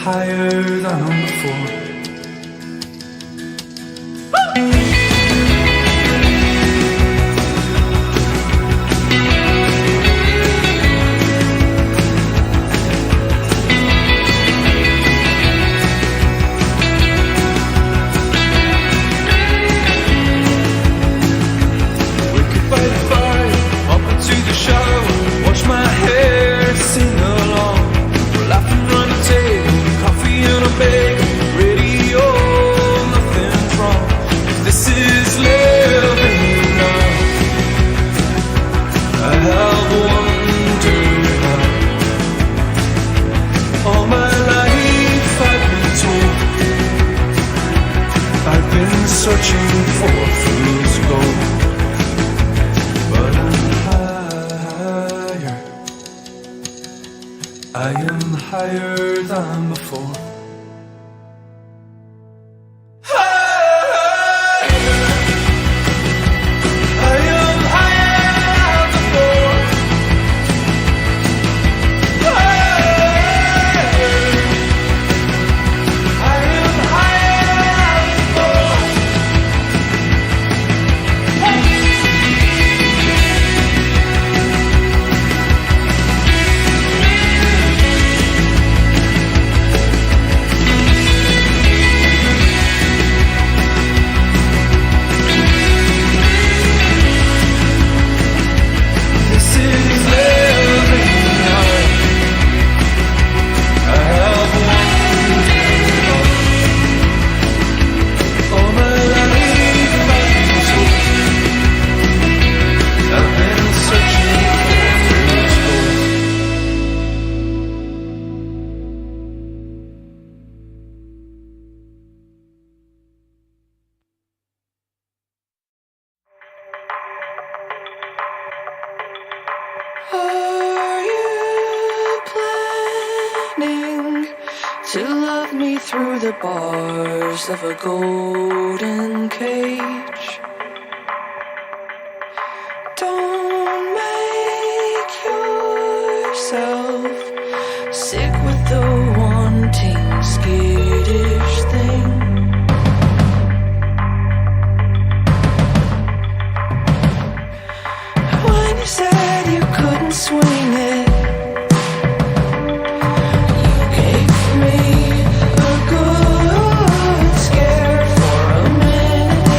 higher than before. Searching for fool's gold, but I'm higher. I am higher than before. Are you planning to love me through the bars of a golden cage? Don't make yourself sick with the wanting, skittish thing. When you said you couldn't swing it, you gave me a good scare for a minute.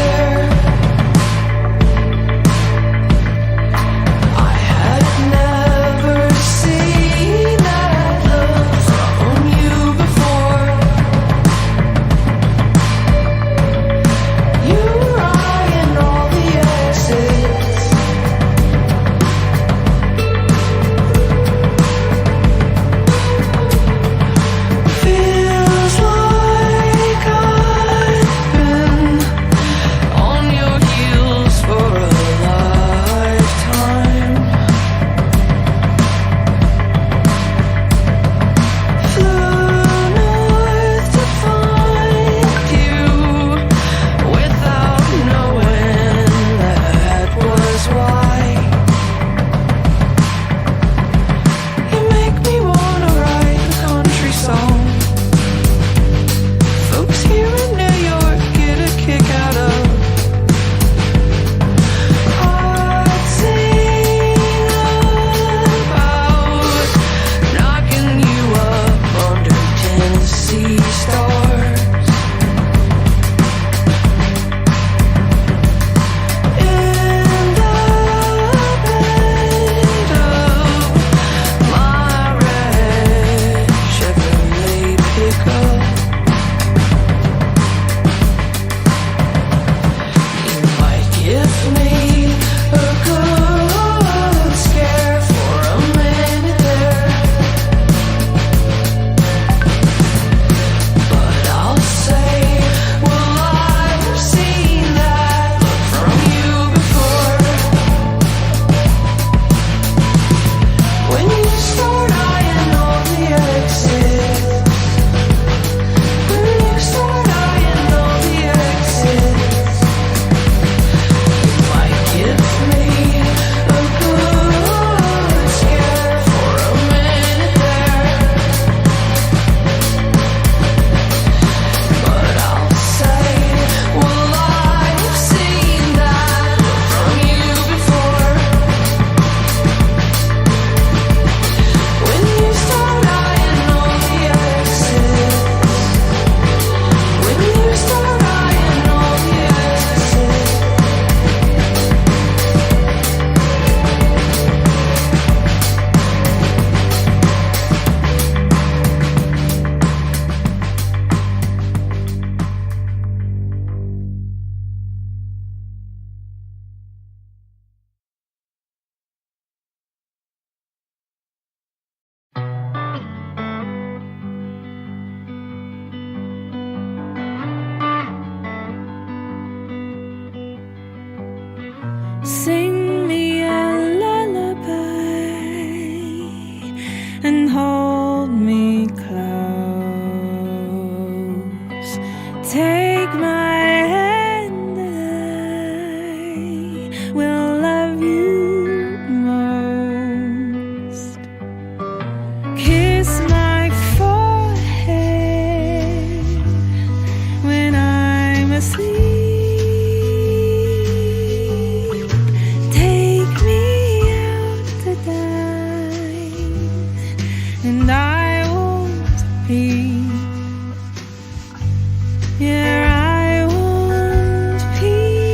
Sing me a lullaby and hold me close. Take my hand and I will love you most. Kiss my forehead when I'm asleep. Take me out to dine, and I won't be. Yeah, I won't pee.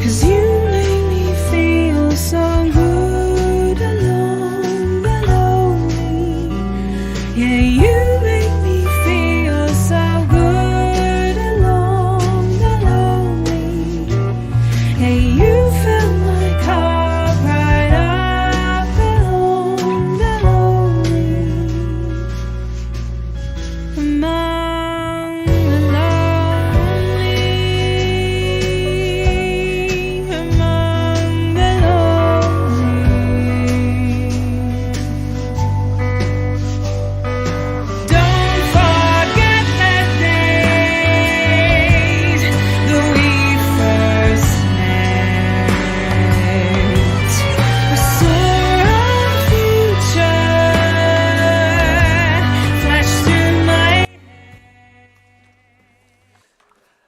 'Cause you make me feel so good alone and lonely. Yeah, you make me feel so good alone and lonely. Hey, you fill my cup right up alone and lonely. Among the lonely, among the lonely. Don't forget the days that we first met. I saw our future flash through my.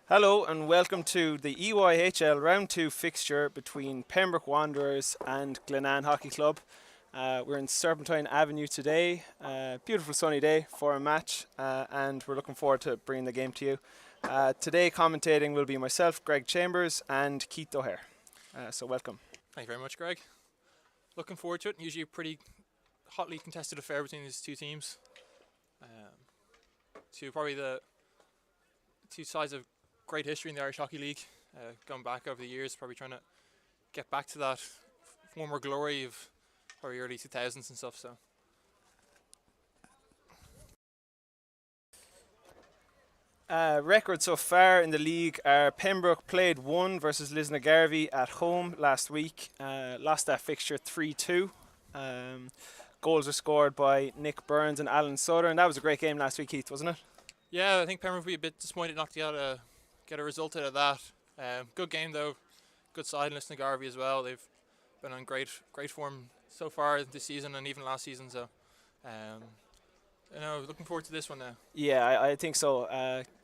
Hello and welcome to the EYHL Round 2 fixture between Pembroke Wanderers and Glenanne Hockey Club. We're in Serpentine Avenue today. Beautiful sunny day for a match, and we're looking forward to bringing the game to you. Today commentating will be myself, Greg Chambers, and Keith O'Hare. So welcome. Thank you very much, Greg. Looking forward to it. Usually a pretty hotly contested affair between these two teams. Probably the two sides of great history in the Irish Hockey League, going back over the years, probably trying to get back to that former glory of probably early 2000s and stuff. So Record so far in the league are Pembroke played 1 versus Lisnagarvey at home last week. Lost that fixture 3-2. Goals were scored by Nick Burns and Alan Sutter, and that was a great game last week, Keith, wasn't it? yeah, I think Pembroke will be a bit disappointed not to get a result out of that. Good game though, good side in Lisnagarvey as well. They've been on great form so far this season and even last season. So looking forward to this one now. Yeah, I think so.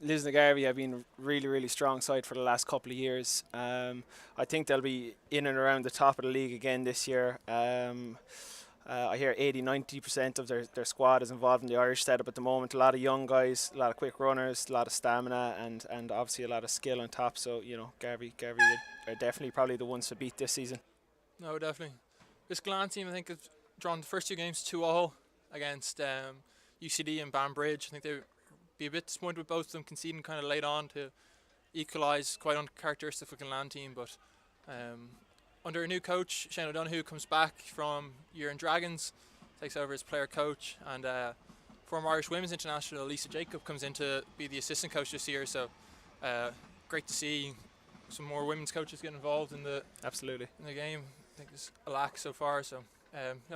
Lisnagarvey have been really strong side for the last couple of years. I think they'll be in and around the top of the league again this year. I hear 80-90% of their squad is involved in the Irish setup at the moment. A lot of young guys, a lot of quick runners, a lot of stamina, and obviously a lot of skill on top. So, you know, Garvey are definitely probably the ones to beat this season. No, definitely. This Glenanne team, I think, has drawn the first two games 2-2 against UCD and Banbridge. I think they'd be a bit disappointed with both of them conceding kind of late on to equalise, quite uncharacteristic of a Glenanne team. But under a new coach, Shane O'Donoghue comes back from year in Dragons, takes over as player coach, and former Irish Women's International Lisa Jacob comes in to be the assistant coach this year. So great to see some more women's coaches get involved in the game. I think there's a lack so far, so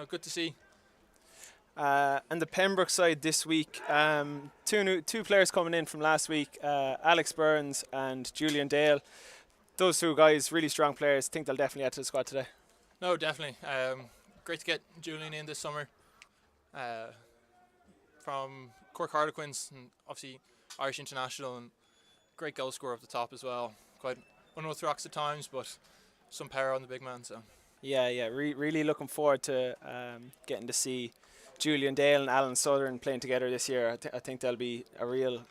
good to see. And the Pembroke side this week, two players coming in from last week, Alex Burns and Julian Dale. Those two guys, really strong players. I think they'll definitely add to the squad today. No, definitely. Great to get Julian in this summer from Cork Harlequins, and obviously Irish international, and great goal scorer up the top as well. Quite unorthodox at times, but some power on the big man. So yeah, really looking forward to getting to see Julian Dale and Alan Southern playing together this year. I think they'll be a real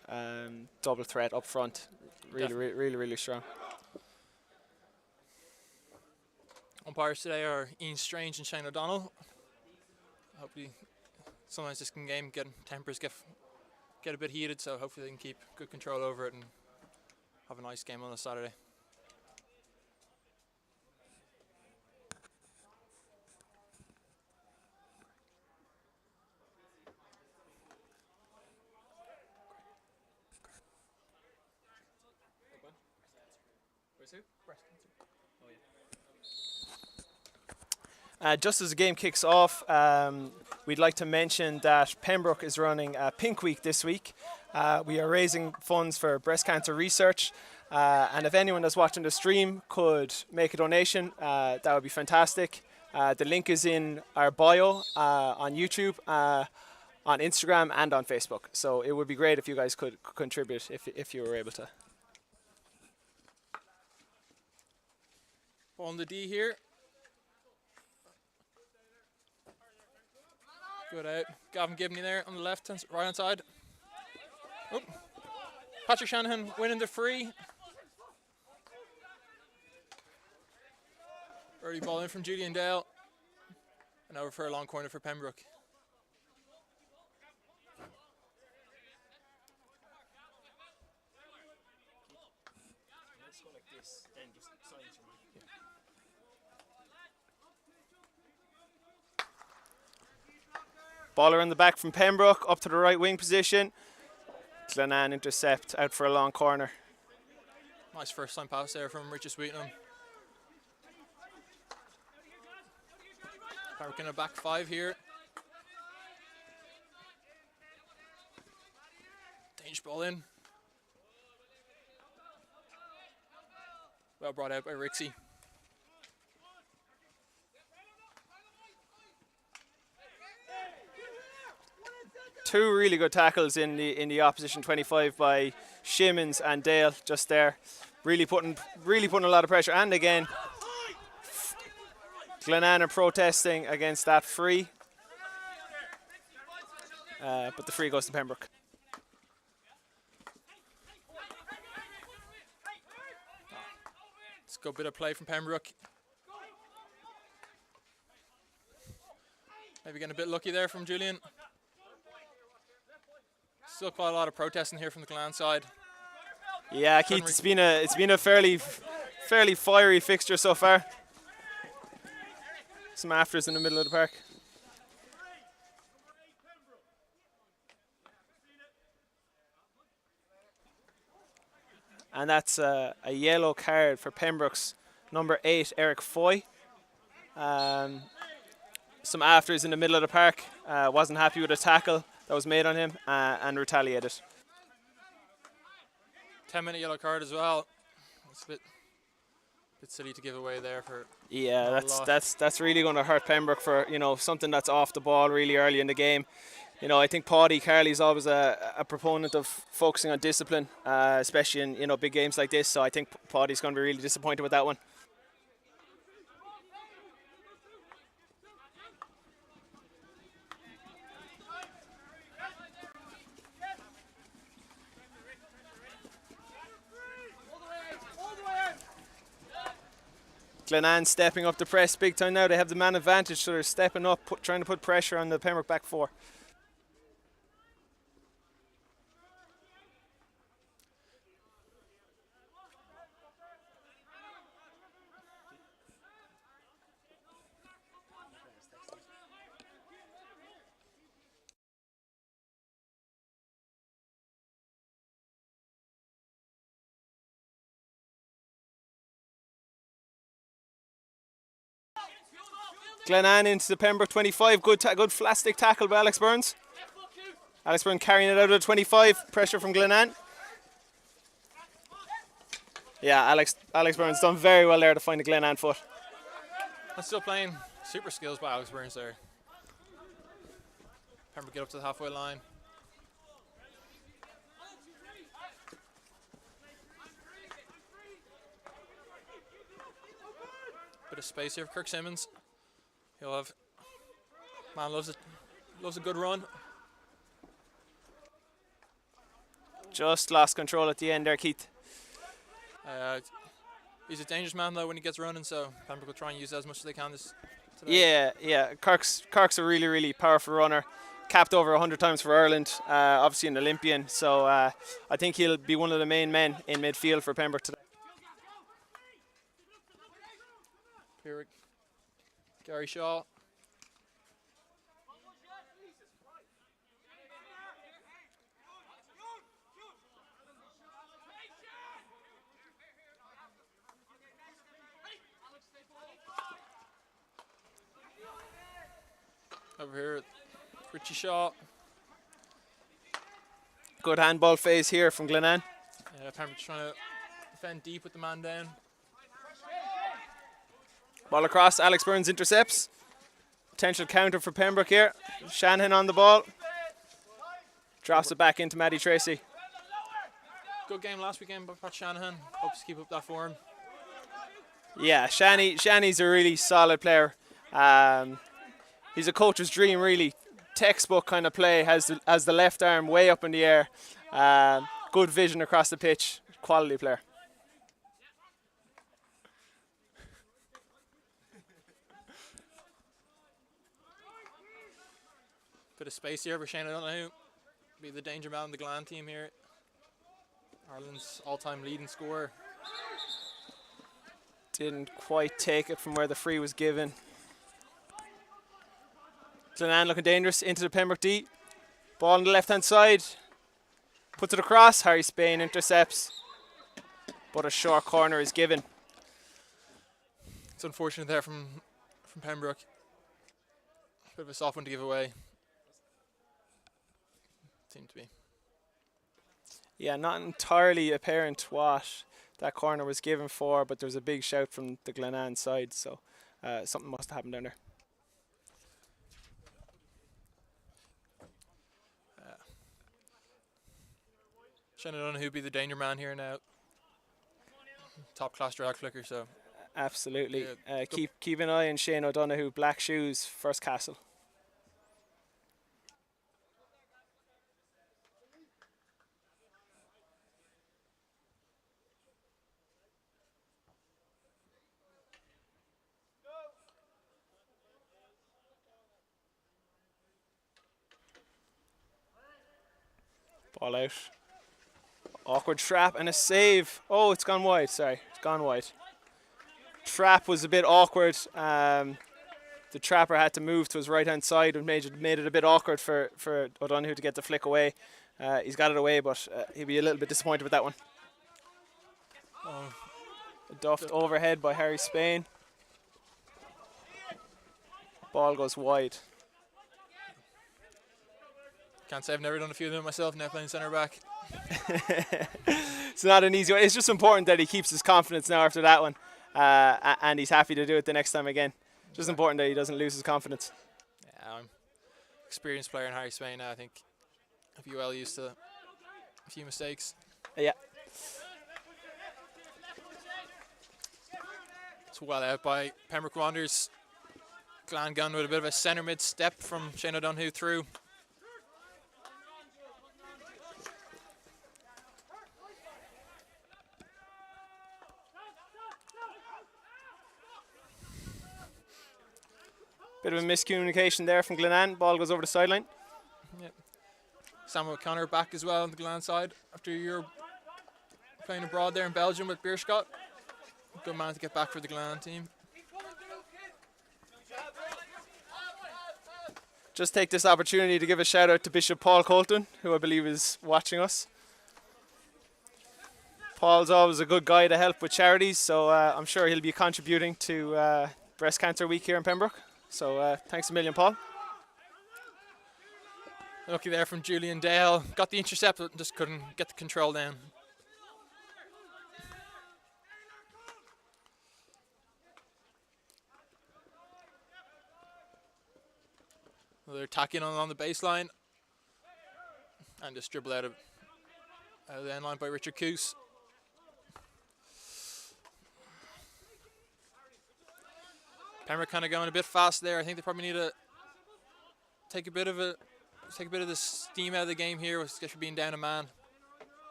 double threat up front. Really strong. Umpires today are Ian Strange and Shane O'Donnell. Hopefully, sometimes this game tempers get a bit heated, so hopefully they can keep good control over it and have a nice game on a Saturday. Just as the game kicks off, we'd like to mention that Pembroke is running a Pink Week this week. We are raising funds for breast cancer research, and if anyone that's watching the stream could make a donation, that would be fantastic. The link is in our bio on YouTube, on Instagram, and on Facebook. So it would be great if you guys could contribute if you were able to. On the D here. Good out. Gavin Gibney there on the right hand side. Oh. Patrick Shanahan winning the free. Early ball in from Julian Dale. And over for a long corner for Pembroke. Baller in the back from Pembroke, up to the right wing position. Glenanne intercept out for a long corner. Nice first time pass there from Richard Sweetenham. Pembroke in a back five here. Dangerous ball in. Well brought out by Rixie. Two really good tackles in the opposition 25 by Shimmons and Dale just there, really putting a lot of pressure. And again, Glenanne are protesting against that free, but the free goes to Pembroke. Let's go bit of play from Pembroke. Maybe getting a bit lucky there from Julian. Still quite a lot of protesting here from the Glenanne side. Yeah, Keith, it's been a fairly fiery fixture so far. Some afters in the middle of the park. And that's a yellow card for Pembroke's number 8, Eric Foy. Some afters in the middle of the park. Wasn't happy with a tackle that was made on him and retaliated. 10-minute yellow card as well. It's a bit silly to give away there for. Yeah, that's really going to hurt Pembroke for something that's off the ball really early in the game. I think Paddy Carley's always a proponent of focusing on discipline, especially in big games like this. So I think Paddy's going to be really disappointed with that one. Glenanne stepping up the press big time now. They have the man advantage, so they're stepping up, trying to put pressure on the Pembroke back four. Glenanne into the Pembroke 25. Good plastic tackle by Alex Burns. Alex Burns carrying it out of the 25. Pressure from Glenanne. Yeah, Alex Burns done very well there to find the Glenanne foot. And still playing super skills by Alex Burns there. Pembroke get up to the halfway line. Bit of space here for Kirk Simmons. He'll have, man loves a good run. Just lost control at the end there, Keith. He's a dangerous man though when he gets running, so Pembroke will try and use that as much as they can today. Yeah. Kirk's a really, really powerful runner. Capped over 100 times for Ireland, obviously an Olympian. So I think he'll be one of the main men in midfield for Pembroke today. Here, Gary Shaw. Over here, Richie Shaw. Good handball phase here from Glenanne. Pembroke trying to defend deep with the man down. Ball across, Alex Burns intercepts. Potential counter for Pembroke here. Shanahan on the ball. Drops it back into Maddie Tracy. Good game last weekend by Pat Shanahan. Hopes to keep up that form. Yeah, Shani's a really solid player. He's a coach's dream, really. Textbook kind of play, has the left arm way up in the air. Good vision across the pitch. Quality player. Bit of space here for Shane O'Donoghue. Be the danger man of the Glenanne team here. Ireland's all-time leading scorer. Didn't quite take it from where the free was given. Glenanne looking dangerous into the Pembroke D. Ball on the left-hand side. Puts it across. Harry Spain intercepts. But a short corner is given. It's unfortunate there from Pembroke. Bit of a soft one to give away. Seemed to be. Yeah, not entirely apparent what that corner was given for, but there's a big shout from the Glenanne side, so something must have happened down there. Shane O'Donoghue be the danger man here now. Top class drag flicker, so. Absolutely. Yeah, Keep an eye on Shane O'Donoghue, black shoes, first castle. Ball out. Awkward trap and a save. Oh, it's gone wide. Sorry, it's gone wide. Trap was a bit awkward. The trapper had to move to his right-hand side and made it a bit awkward for O'Donoghue to get the flick away. He's got it away, but he'll be a little bit disappointed with that one. A duffed overhead by Harry Spain. Ball goes wide. Can't say I've never done a few of them myself now playing centre back. It's not an easy one. It's just important that he keeps his confidence now after that one. And he's happy to do it the next time again. Just important that he doesn't lose his confidence. Yeah, I'm an experienced player in Harry Spain now. I think I've well used to a few mistakes. Yeah. It's well out by Pembroke Wanderers. Glenanne gone with a bit of a centre mid step from Shane O'Donoghue through. Bit of a miscommunication there from Glenanne. Ball goes over the sideline. Yeah. Samuel O'Connor back as well on the Glenanne side after you're playing abroad there in Belgium with Beerschot. Good man to get back for the Glenanne team. Just take this opportunity to give a shout out to Bishop Paul Colton, who I believe is watching us. Paul's always a good guy to help with charities, so I'm sure he'll be contributing to Breast Cancer Week here in Pembroke. So thanks a million, Paul. Lucky there from Julian Dale. Got the intercept, but just couldn't get the control down. They're attacking on the baseline. And just dribble out of the end line by Richard Coos. Pembroke kind of going a bit fast there. I think they probably need to take a bit of the steam out of the game here, especially being down a man.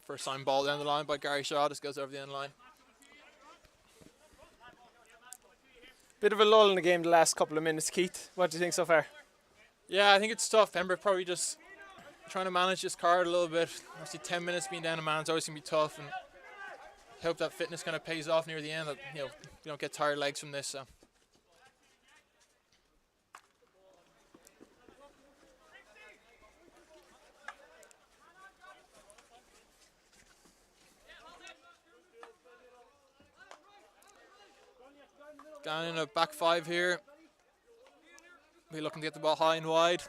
First time ball down the line by Gary Shaw, just goes over the end line. Bit of a lull in the game the last couple of minutes, Keith. What do you think so far? Yeah, I think it's tough. Pembroke probably just trying to manage this card a little bit. Obviously 10 minutes being down a man is always going to be tough, and hope that fitness kind of pays off near the end, that you don't get tired legs from this. So. Glenanne in a back five here. Be looking to get the ball high and wide.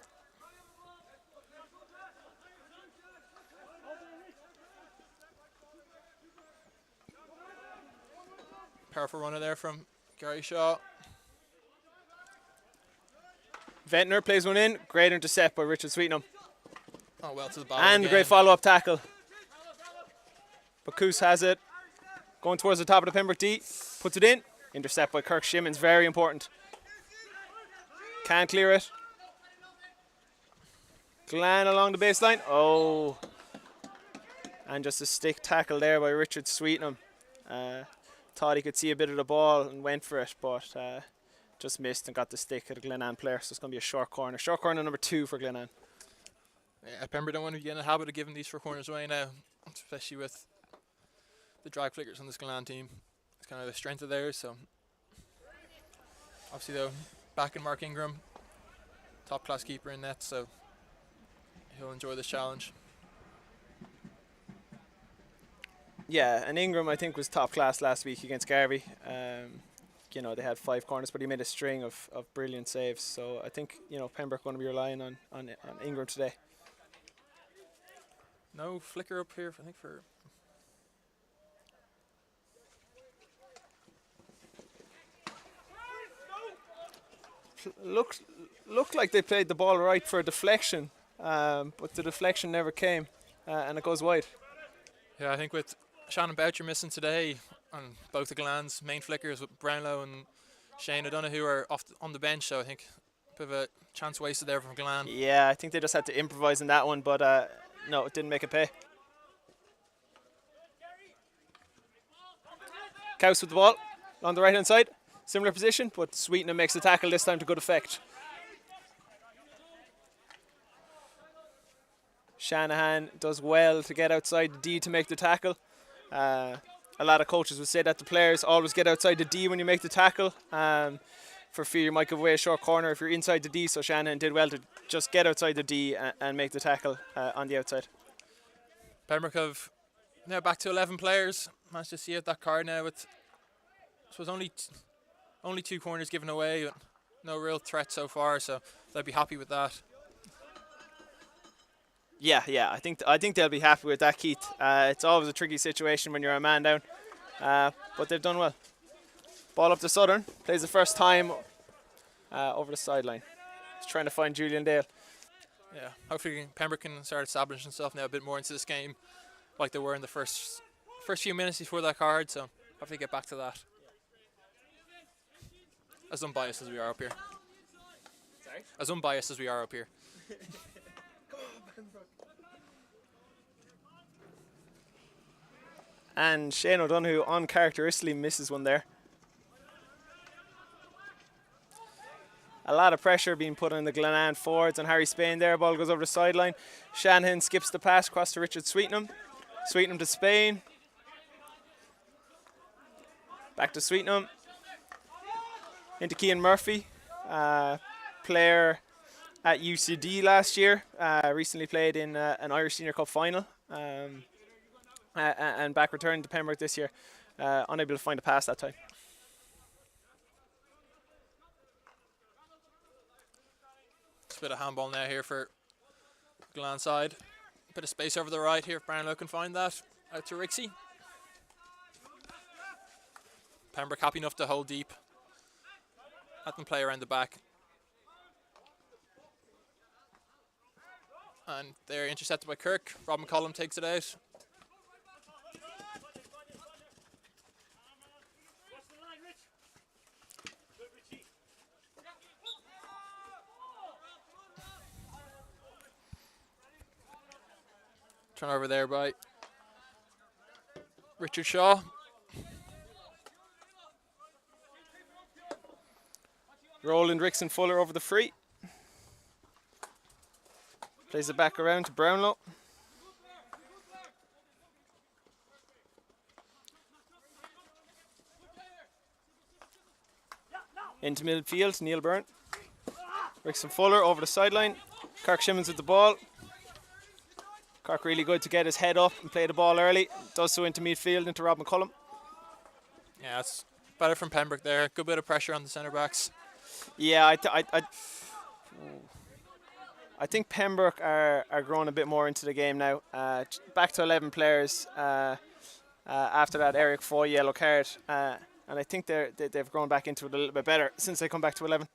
Powerful runner there from Gary Shaw. Ventnor plays one in. Great intercept by Richard Sweetenham. Oh, well to the ball. And a great follow-up tackle. Bacchus has it. Going towards the top of the Pembroke D. Puts it in. Intercept by Kirk Shimmons. Very important. Can't clear it. Glenn along the baseline. Oh. And just a stick tackle there by Richard Sweetenham. Thought he could see a bit of the ball and went for it, but just missed and got the stick at a Glenanne player. So it's going to be a short corner. Short corner number 2 for Glenanne. Yeah, Pembroke don't want to get in the habit of giving these short corners away now, especially with the drag flickers on this Glenanne team. It's kind of the strength of theirs. So obviously though, back in Mark Ingram, top class keeper in net, so he'll enjoy this challenge. Yeah, and Ingram I think was top class last week against Garvey. You know, they had 5 corners, but he made a string of brilliant saves. So I think, you know, Pembroke going to be relying on Ingram today. No flicker up here, I think, for... Looked like they played the ball right for a deflection, but the deflection never came, and it goes wide. Yeah, I think with Shannon Boucher missing today, and both the Glenanne's main flickers with Brownlow and Shane O'Donoghue are on the bench, so I think a bit of a chance wasted there from Glenanne. Yeah, I think they just had to improvise in that one, but no, it didn't make it pay. Couse with the ball on the right hand side, similar position, but Sweetenham makes the tackle this time to good effect. Shanahan does well to get outside the D to make the tackle. A lot of coaches would say that to players, always get outside the D when you make the tackle, for fear you might give away a short corner if you're inside the D. So Shanahan did well to just get outside the D and make the tackle on the outside. Pembroke have now back to 11 players. Managed to see out that card now with, I suppose, only 2 corners given away, but no real threat so far, so they'll be happy with that. Yeah, I think they'll be happy with that, Keith. It's always a tricky situation when you're a man down, but they've done well. Ball up to Southern, plays the first time over the sideline. He's trying to find Julian Dale. Yeah, hopefully Pembroke can start establishing himself now a bit more into this game, like they were in the first few minutes before that card. So hopefully get back to that. As unbiased as we are up here. Sorry? As unbiased as we are up here. And Shane O'Donoghue uncharacteristically misses one there. A lot of pressure being put on the Glenanne forwards and Harry Spain there. Ball goes over the sideline. Shanahan skips the pass across to Richard Sweetenham. Sweetenham to Spain. Back to Sweetenham. Into Cian Murphy. Player at UCD last year. Recently played in an Irish Senior Cup final. And back returned to Pembroke this year. Unable to find a pass that time. Just a bit of handball now here for Glenanne side. Bit of space over the right here if Brownlow can find that. Out to Rixie. Pembroke happy enough to hold deep. Let them play around the back. And they're intercepted by Kirk. Rob McCollum takes it out. Turnover there by Richard Shaw. Roland Rickson Fuller over the free. Plays it back around to Brownlow. Into midfield, Neil Byrne. Rickson Fuller over the sideline. Kirk Shimmons with the ball. Kirk really good to get his head up and play the ball early. Does so into midfield, into Rob McCullum. Yeah, it's better from Pembroke there. Good bit of pressure on the centre backs. Yeah, I think Pembroke are growing a bit more into the game now. Back to 11 players after that Eric Foy yellow card, and I think they've grown back into it a little bit better since they come back to 11.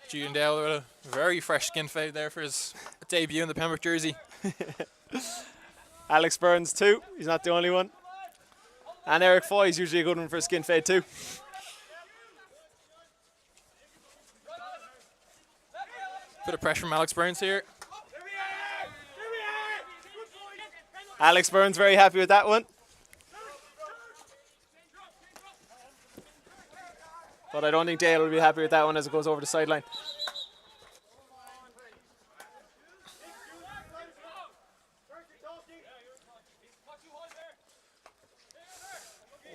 Julian Dale with a very fresh skin fade there for his debut in the Pembroke jersey. Alex Burns too. He's not the only one. And Eric Foy is usually a good one for a skin fade too. Bit of pressure from Alex Burns here. Alex Burns very happy with that one. But I don't think Dale will be happy with that one as it goes over the sideline.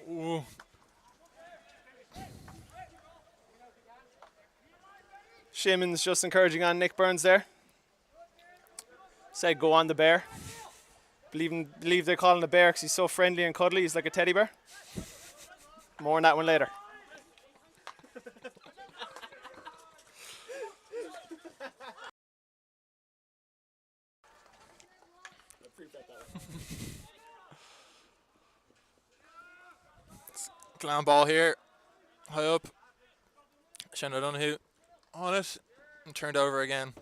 Ooh. Shimon's just encouraging on Nick Burns there. Said go on the bear. Believe they call him the bear because he's so friendly and cuddly. He's like a teddy bear. More on that one later. Glenanne ball here. High up. Shannon O'Donoghue on it. And turned over again.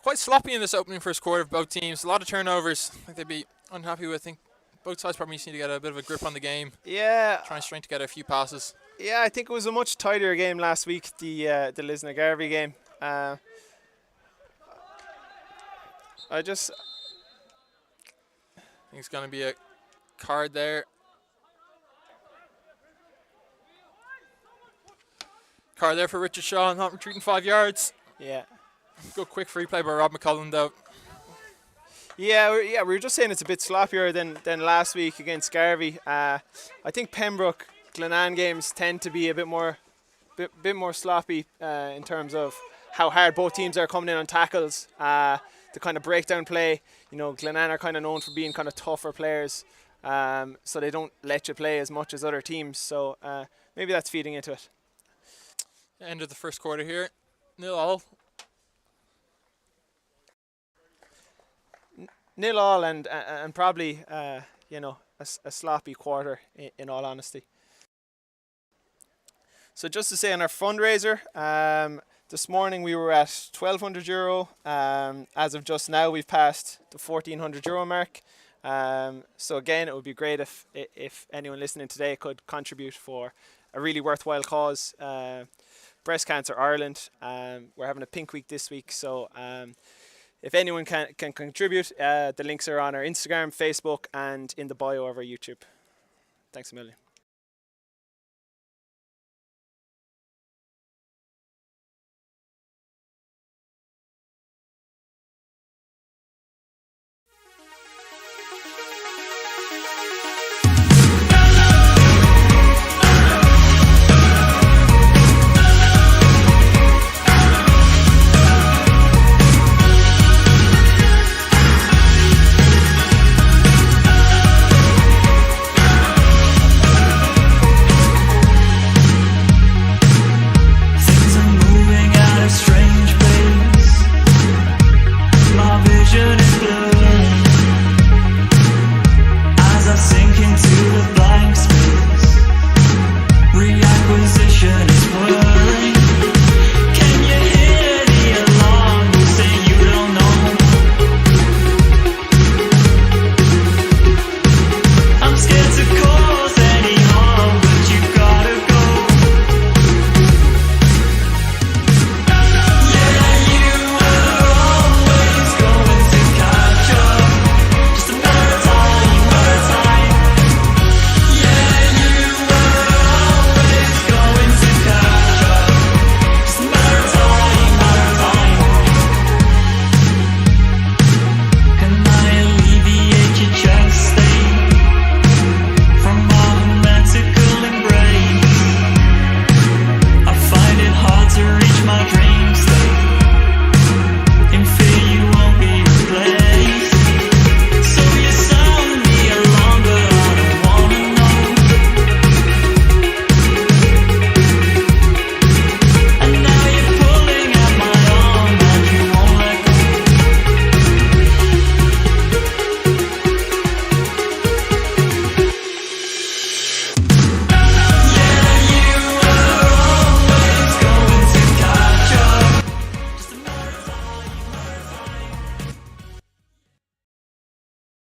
Quite sloppy in this opening first quarter of both teams. A lot of turnovers. I think they'd be unhappy with. I think both sides probably need to get a bit of a grip on the game. Yeah. Try and string together a few passes. Yeah, I think it was a much tighter game last week, the Lisna Garvey game. I think it's going to be a card there. Card there for Richard Shaw, not retreating 5 yards. Yeah. Good quick free play by Rob McCullen though. Yeah, we were just saying it's a bit sloppier than last week against Garvey. I think Pembroke Glenanne games tend to be a bit more sloppy in terms of how hard both teams are coming in on tackles. The kind of breakdown play, you know, Glenanne are kind of known for being kind of tougher players, so they don't let you play as much as other teams. So maybe that's feeding into it. End of the first quarter here, 0-0. 0-0 and probably you know, a sloppy quarter in all honesty. So just to say on our fundraiser, this morning we were at €1,200. As of just now, we've passed the €1,400 mark. So again, it would be great if anyone listening today could contribute for a really worthwhile cause. Breast Cancer Ireland. We're having a pink week this week, so if anyone can contribute, the links are on our Instagram, Facebook, and in the bio of our YouTube. Thanks a million.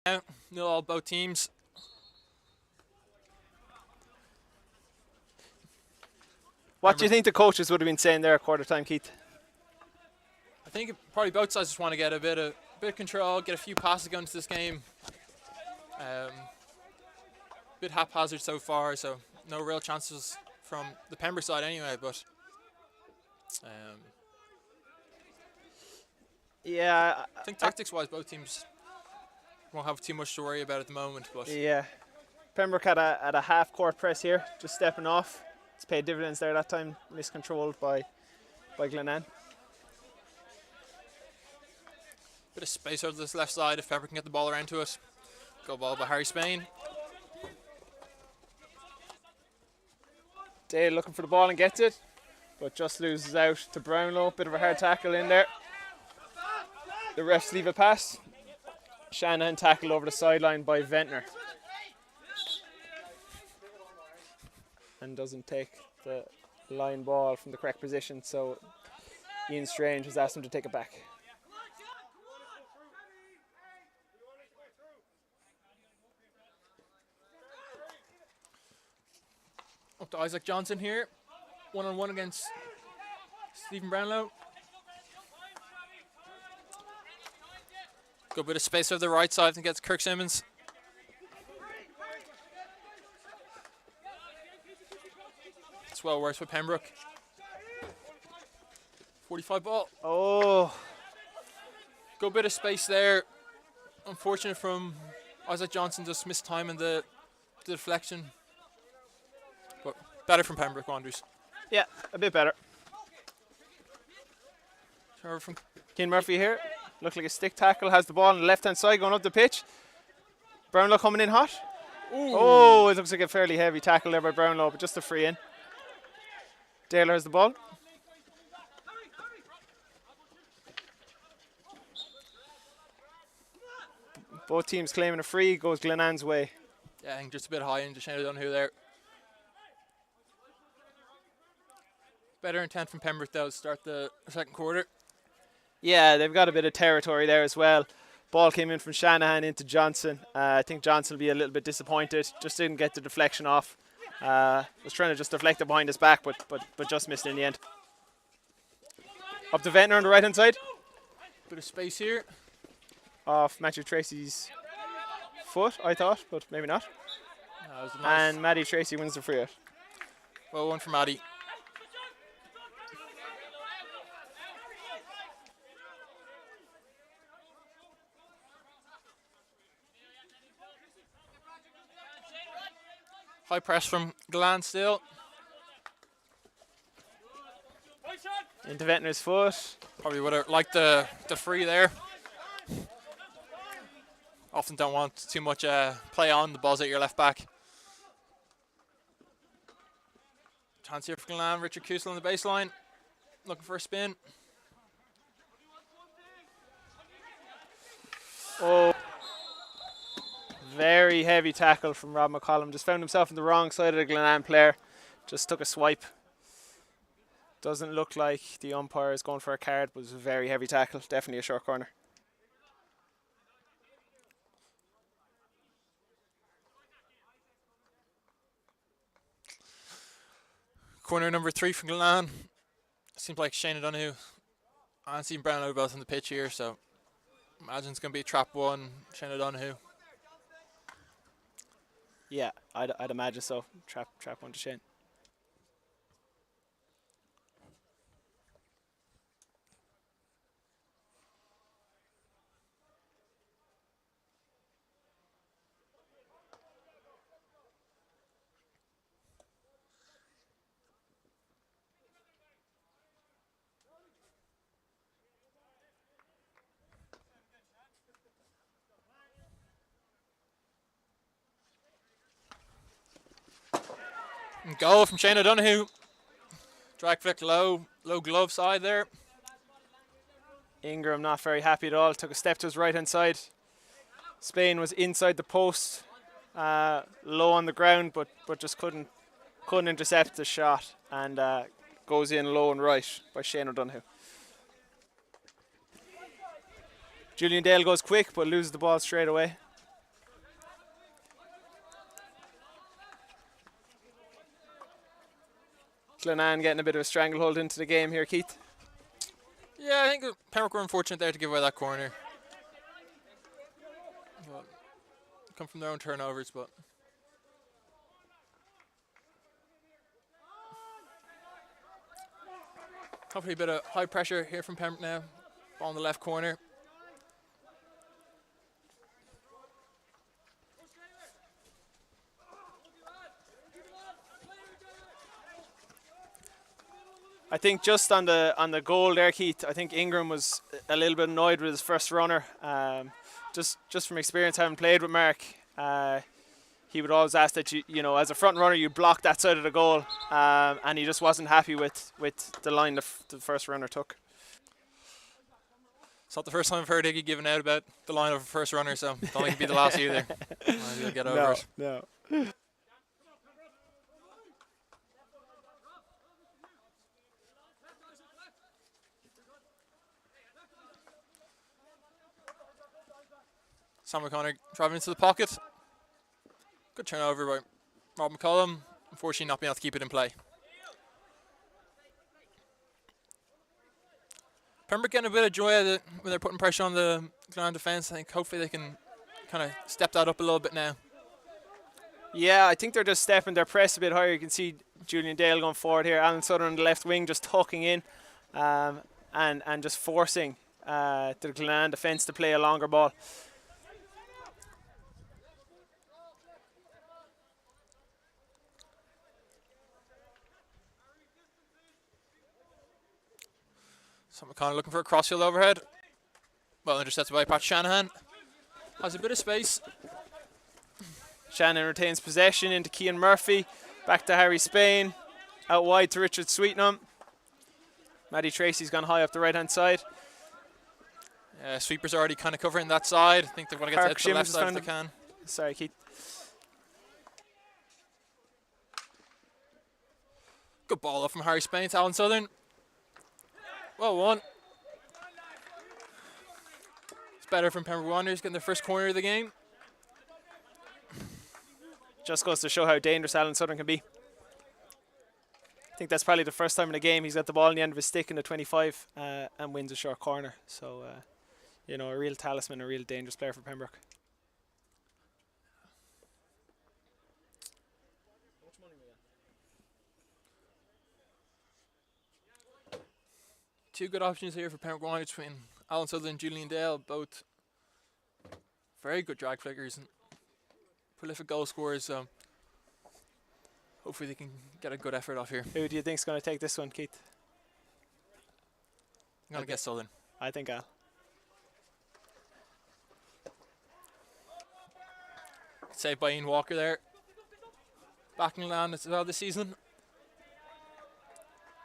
Yeah, 0-0 both teams. What do you think the coaches would have been saying there at quarter time, Keith? I think probably both sides just want to get a bit of control, get a few passes going into this game. Bit haphazard so far, so no real chances from the Pembroke side anyway. But Yeah, I think tactics-wise, both teams won't have too much to worry about at the moment. But yeah. Pembroke had a half court press here, just stepping off. It's paid dividends there that time, miscontrolled by Glenanne. bit of space over this left side if Pembroke can get the ball around to it. Go ball by Harry Spain. Dale looking for the ball and gets it, but just loses out to Brownlow. Bit of a hard tackle in there. The refs leave a pass. Shanahan tackled over the sideline by Ventnor. And doesn't take the line ball from the correct position, so Ian Strange has asked him to take it back. Up to Isaac Johnson here. 1-on-1 against Stephen Brownlow. Good bit of space over the right side. I think it's Kirk Simmons. It's well worse for Pembroke. 45 ball. Oh, Good bit of space there. Unfortunate from Isaac Johnson, just missed time in the deflection. But better from Pembroke Wanderers. yeah, a bit better. Turnover from Keane Murphy here. Looks like a stick tackle. Has the ball on the left-hand side going up the pitch. Brownlow coming in hot. Oh, it looks like a fairly heavy tackle there by Brownlow, but just a free in. Taylor has the ball. Both teams claiming a free. Goes Glenanne's way. Yeah, I think just a bit high into Shane O'Donoghue there. Better intent from Pembroke though to start the second quarter. Yeah, they've got a bit of territory there as well. Ball came in from Shanahan into Johnson. I think Johnson will be a little bit disappointed. Just didn't get the deflection off. Was trying to just deflect it behind his back, but just missed in the end. Up to Ventnor on the right hand side. Bit of space here. Off Matthew Tracy's foot, I thought, but maybe not. That was a nice. And Maddie Tracy wins the free out. Well, one for Maddie. High press from Glenanne still. Into Ventnor's foot. Probably would have liked the free there. Often don't want too much play on the balls at your left back. Chance here for Glenanne. Richard Kusel on the baseline. Looking for a spin. Oh, very heavy tackle from Rob McCollum. Just found himself on the wrong side of the Glenanne player. Just took a swipe. Doesn't look like the umpire is going for a card, but it was a very heavy tackle. Definitely a short corner. Corner number 3 from Glenanne. Seems like Shane O'Donoghue and Stephen Brownlow both on the pitch here, so imagine it's going to be trap 1, Shane O'Donoghue. Yeah, I'd imagine so. Trap one to Shane. And goal from Shane O'Donoghue. Drag flick low glove side there. Ingram not very happy at all. Took a step to his right hand side. Spain was inside the post, low on the ground, but just couldn't intercept the shot, and goes in low and right by Shane O'Donoghue. Julian Dale goes quick but loses the ball straight away. Glenanne getting a bit of a stranglehold into the game here, Keith. Yeah, I think Pembroke were unfortunate there to give away that corner. Well, come from their own turnovers, but hopefully a bit of high pressure here from Pembroke now. Ball in the left corner. I think just on the goal there, Keith, I think Ingram was a little bit annoyed with his first runner. Just from experience, having played with Mark, he would always ask that you know, as a front runner, you block that side of the goal, and he just wasn't happy with the line the first runner took. It's not the first time I've heard Iggy giving out about the line of a first runner, so don't think it'd be the last either. He'll get over it. No. Sam O'Connor driving into the pocket. Good turnover by Rob McCollum. Unfortunately, not being able to keep it in play. Pembroke getting a bit of joy out of it when they're putting pressure on the Glenanne defence. I think hopefully they can kind of step that up a little bit now. Yeah, I think they're just stepping their press a bit higher. You can see Julian Dale going forward here. Alan Southern on the left wing just tucking in and just forcing the Glenanne defence to play a longer ball. Sam O'Connor looking for a crossfield overhead. Well intercepted by Pat Shanahan. Has a bit of space. Shannon retains possession into Cian Murphy. Back to Harry Spain. Out wide to Richard Sweetenham. Matty Tracy's gone high up the right-hand side. Sweeper's already kind of covering that side. I think they're going to get to Park hit the left Shimmons side if found they can. Sorry, Keith. Good ball up from Harry Spain to Alan Southern. Well won. It's better from Pembroke Wanderers getting their first corner of the game. Just goes to show how dangerous Alan Southern can be. I think that's probably the first time in the game he's got the ball in the end of his stick in the 25 and wins a short corner. So, you know, a real talisman, a real dangerous player for Pembroke. Two good options here for Pembroke Wanderers between Alan Southern and Julian Dale, both very good drag flickers and prolific goal scorers, so hopefully they can get a good effort off here. Who do you think's going to take this one, Keith? I'm going to guess Southern. I think Al. Saved by Ian Walker there. Back in land as well this season.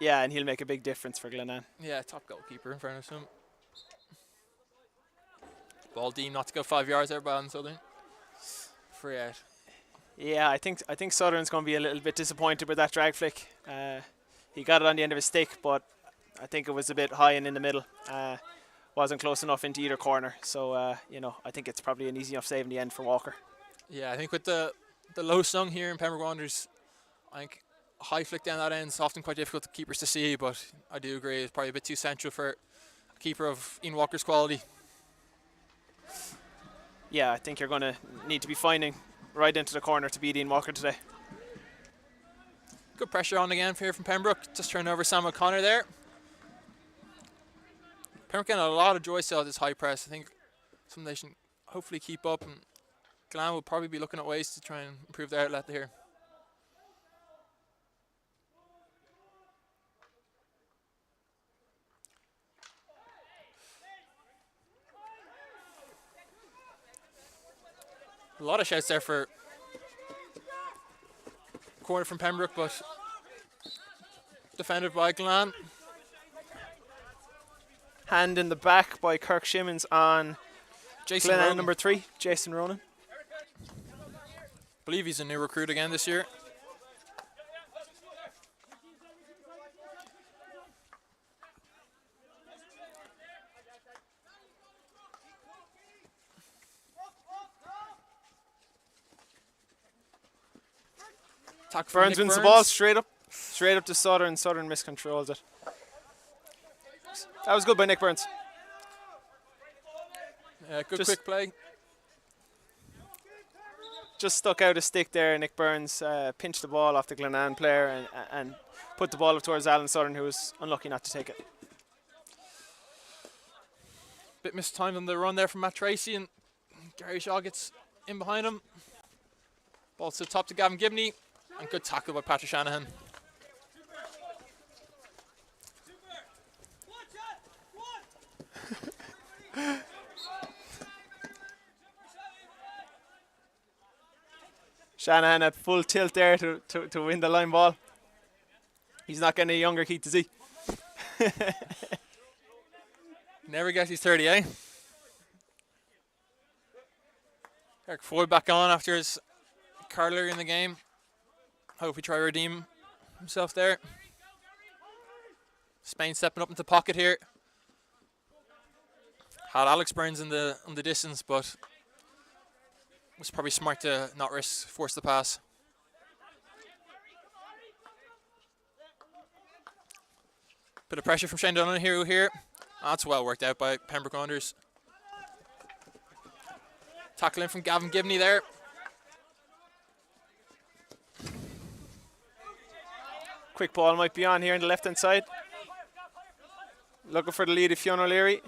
Yeah, and he'll make a big difference for Glenanne. Yeah, top goalkeeper in fairness to him. Ball deemed not to go 5 yards there by Alan Southern. Free out. Yeah, I think Southern's going to be a little bit disappointed with that drag flick. He got it on the end of his stick, but I think it was a bit high and in the middle. Wasn't close enough into either corner. So, you know, I think it's probably an easy enough save in the end for Walker. Yeah, I think with the low sung here in Pembroke Wanderers, I think a high flick down that end is often quite difficult for keepers to see, but I do agree it's probably a bit too central for a keeper of Ian Walker's quality. Yeah, I think you're going to need to be finding right into the corner to beat Ian Walker today. Good pressure on again here from Pembroke. Just turning over Sam O'Connor there. Pembroke getting a lot of joy still at this high press. I think something they should hopefully keep up, and Glenanne will probably be looking at ways to try and improve their outlet here. A lot of shouts there for corner from Pembroke, but defended by Glenanne. Hand in the back by Kirk Shimmons on Jason Glenanne Ronan. number 3, Jason Ronan. I believe he's a new recruit again this year. Burns wins the ball straight up Straight up to Southern. Southern miscontrols it. That was good by Nick Burns. Good Just- quick play. Just stuck out a stick there. Nick Burns pinched the ball off the Glenanne player and put the ball up towards Alan Southern, who was unlucky not to take it. Bit mistimed on the run there from Matt Tracy, and Gary Shaw gets in behind him. Ball to the top to Gavin Gibney, and good tackle by Patrick Shanahan. Shanahan at full tilt there to win the line ball. He's not getting any younger, Keith, is he? Never gets his 30, eh? Eric Floyd back on after his card earlier in the game. Hope he try to redeem himself there. Spain stepping up into pocket here. Had Alex Burns on the distance, but it was probably smart to not force the pass. Bit of pressure from Shane Donahue here. That's well worked out by Pembroke Wanderers. Tackling from Gavin Gibney there. Quick ball might be on here on the left hand side. Looking for the lead of Fionn O'Leary.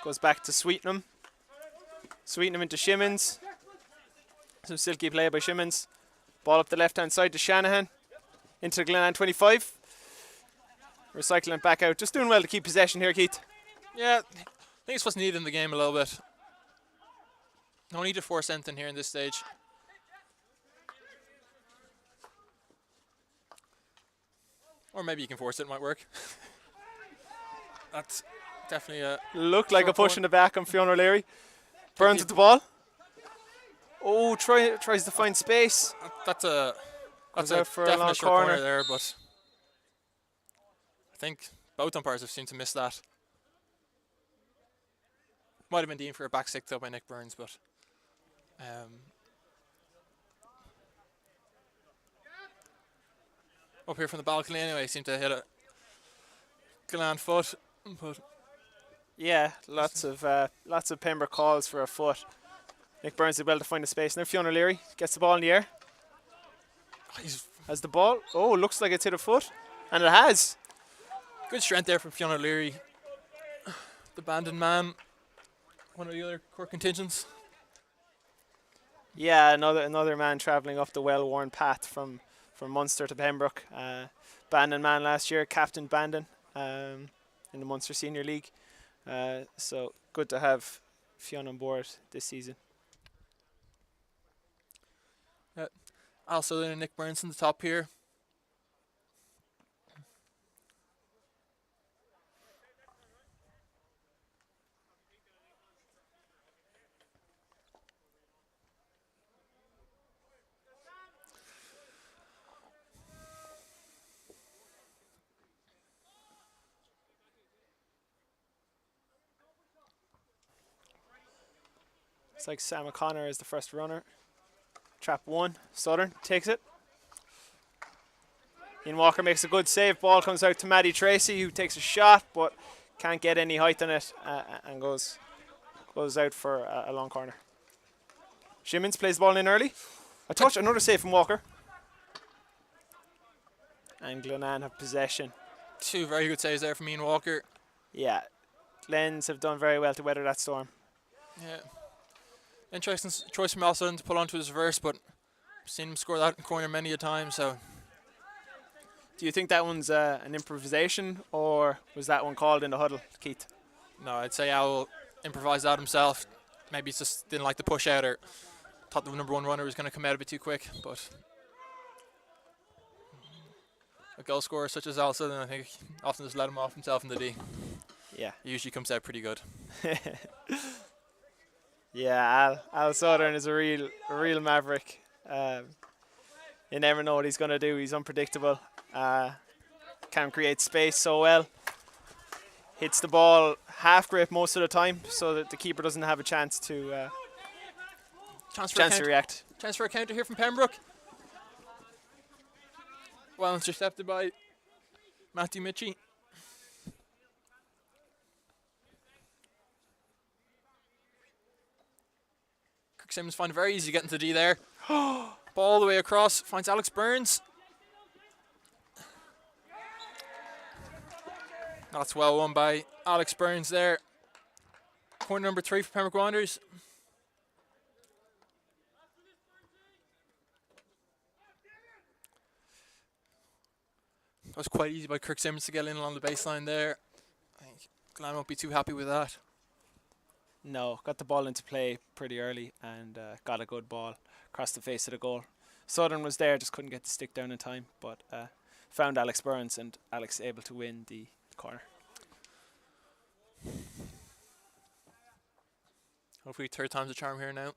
Goes back to Sweetenham. Sweetenham into Shimmons. Some silky play by Shimmons. Ball up the left hand side to Shanahan. Into Glenanne 25. Recycling it back out. Just doing well to keep possession here, Keith. Yeah, I think it's what's needed in the game a little bit. No need to force anything here in this stage. Or maybe you can force it, it might work. That's definitely a... Looked like a Short push point. in the back on Fionn O'Leary. Burns with the ball. Oh, tries to find space. That's a Goes out for a long definite short corner corner. there, but I think both umpires have seemed to miss that. Might have been deemed for a back stick though by Nick Burns, but up here from the balcony anyway, seemed to hit a Glenanne foot, but Yeah, lots of Pembroke calls for a foot. Nick Burns did well to find a space. Now Fionn O'Leary gets the ball in the air. he's Has the ball. Oh, looks like it's hit a foot. And it has. good strength there from Fionn O'Leary. The abandoned man, one of the other core contingents. Yeah, another man travelling up the well-worn path from Munster to Pembroke. Bandon man last year, Captain Bandon in the Munster Senior League. So good to have Fionn on board this season. Also then Nick Burns on the top here. It's like Sam O'Connor is the first runner. Trap one, Southern takes it. Ian Walker makes a good save. Ball comes out to Matty Tracy, who takes a shot but can't get any height on it and goes out for a long corner. Shimmons plays the ball in early. A touch, another save from Walker. And Glenanne have possession. Two very good saves there from Ian Walker. Yeah, Glens have done very well to weather that storm. Yeah. Interesting choice from Al Sutton to pull onto his reverse, but I've seen him score that in corner many a time, so Do you think that one's an improvisation, or was that one called in the huddle, Keith? no, I'd say Al improvised that himself. Maybe he just didn't like the push out or thought the number one runner was going to come out a bit too quick, but a goal scorer such as Al Sutton, I think, often just let him off himself in the D. Yeah. He usually comes out pretty good. Yeah, Al Southern is a real maverick. You never know what he's going to do. He's unpredictable. Can create space so well. Hits the ball half grip most of the time, so that the keeper doesn't have a chance to Chance for a react. chance for a counter here from Pembroke. Well intercepted by Matthew Mitchie. Kirk Simmons find it very easy getting to D there. Ball all the way across, finds Alex Burns. That's well won by Alex Burns there. Corner number 3 for Pembroke Wanderers. That was quite easy by Kirk Simmons to get in along the baseline there. I think Glenanne won't be too happy with that. No, got the ball into play pretty early and got a good ball across the face of the goal. Southern was there, just couldn't get the stick down in time, but found Alex Burns and Alex able to win the corner. Hopefully third time's a charm here now.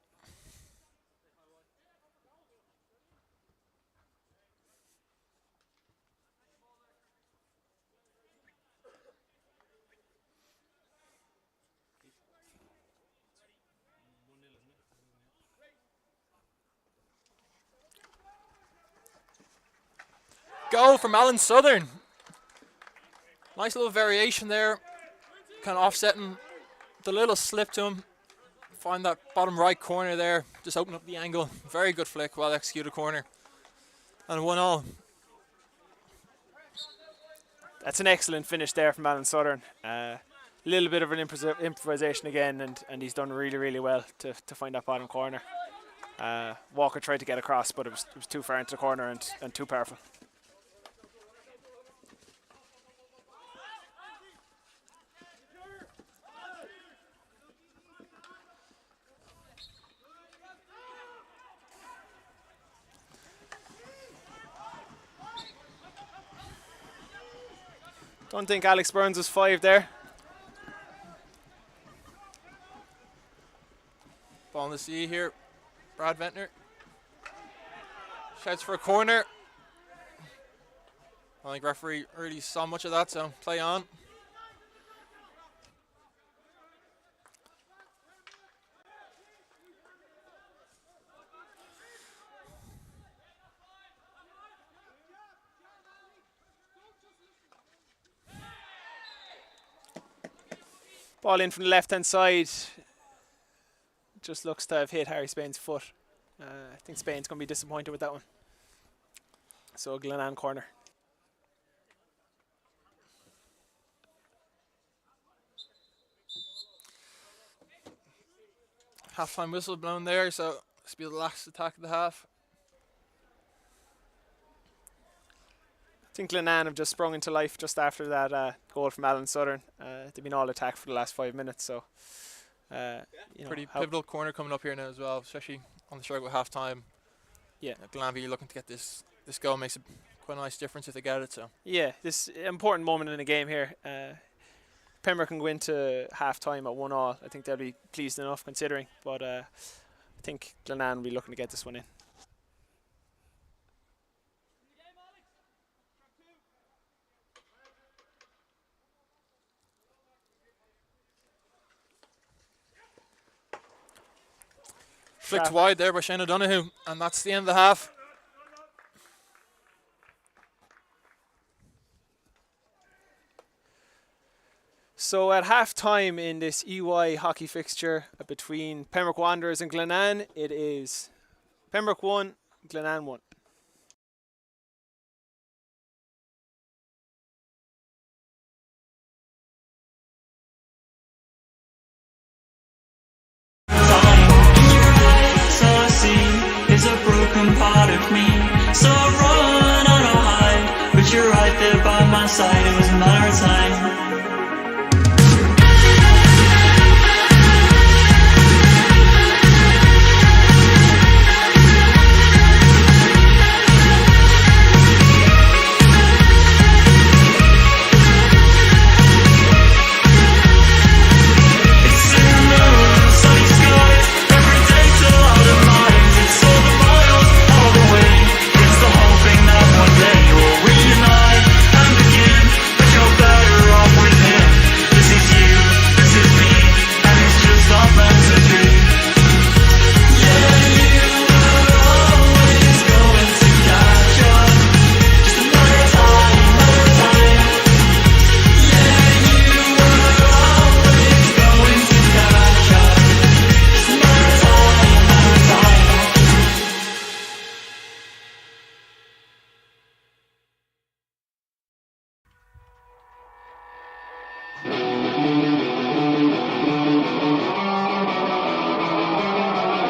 Goal from Alan Southern. Nice little variation there. Kind of offsetting the little slip to him. Find that bottom right corner there. Just open up the angle. Very good flick, well executed corner. And 1-1. That's an excellent finish there from Alan Southern. A little bit of an improvisation again, and he's done really, really well to find that bottom corner. Walker tried to get across, but it was too far into the corner and too powerful. Don't think Alex Burns was 5 there. Ball in the sea here. Brad Ventnor shouts for a corner. I don't think referee really saw much of that, so play on. Ball in from the left-hand side. Just looks to have hit Harry Spain's foot. I think Spain's going to be disappointed with that one. So Glenanne corner. Half-time whistle blown there, so this will be the last attack of the half. I think Glenanne have just sprung into life just after that goal from Alan Southern. They've been all attack for the last 5 minutes, so you know, Pretty pivotal corner coming up here now as well, especially on the struggle at half time. Yeah, Glenanne looking to get this goal makes quite a nice difference if they get it. So yeah, this important moment in the game here. Pembroke can go into half time at 1-1. I think they'll be pleased enough considering, but I think Glenanne will be looking to get this one in. flicked wide there by Shane O'Donoghue, and that's the end of the half. So at half time in this EY hockey fixture between Pembroke Wanderers and Glenanne, it is Pembroke 1, Glenanne 1. Is a broken part of me, so I run and I hide, but you're right there by my side. It was a matter of time. Sunny skies, every day till out of mind. It's all the miles all the way.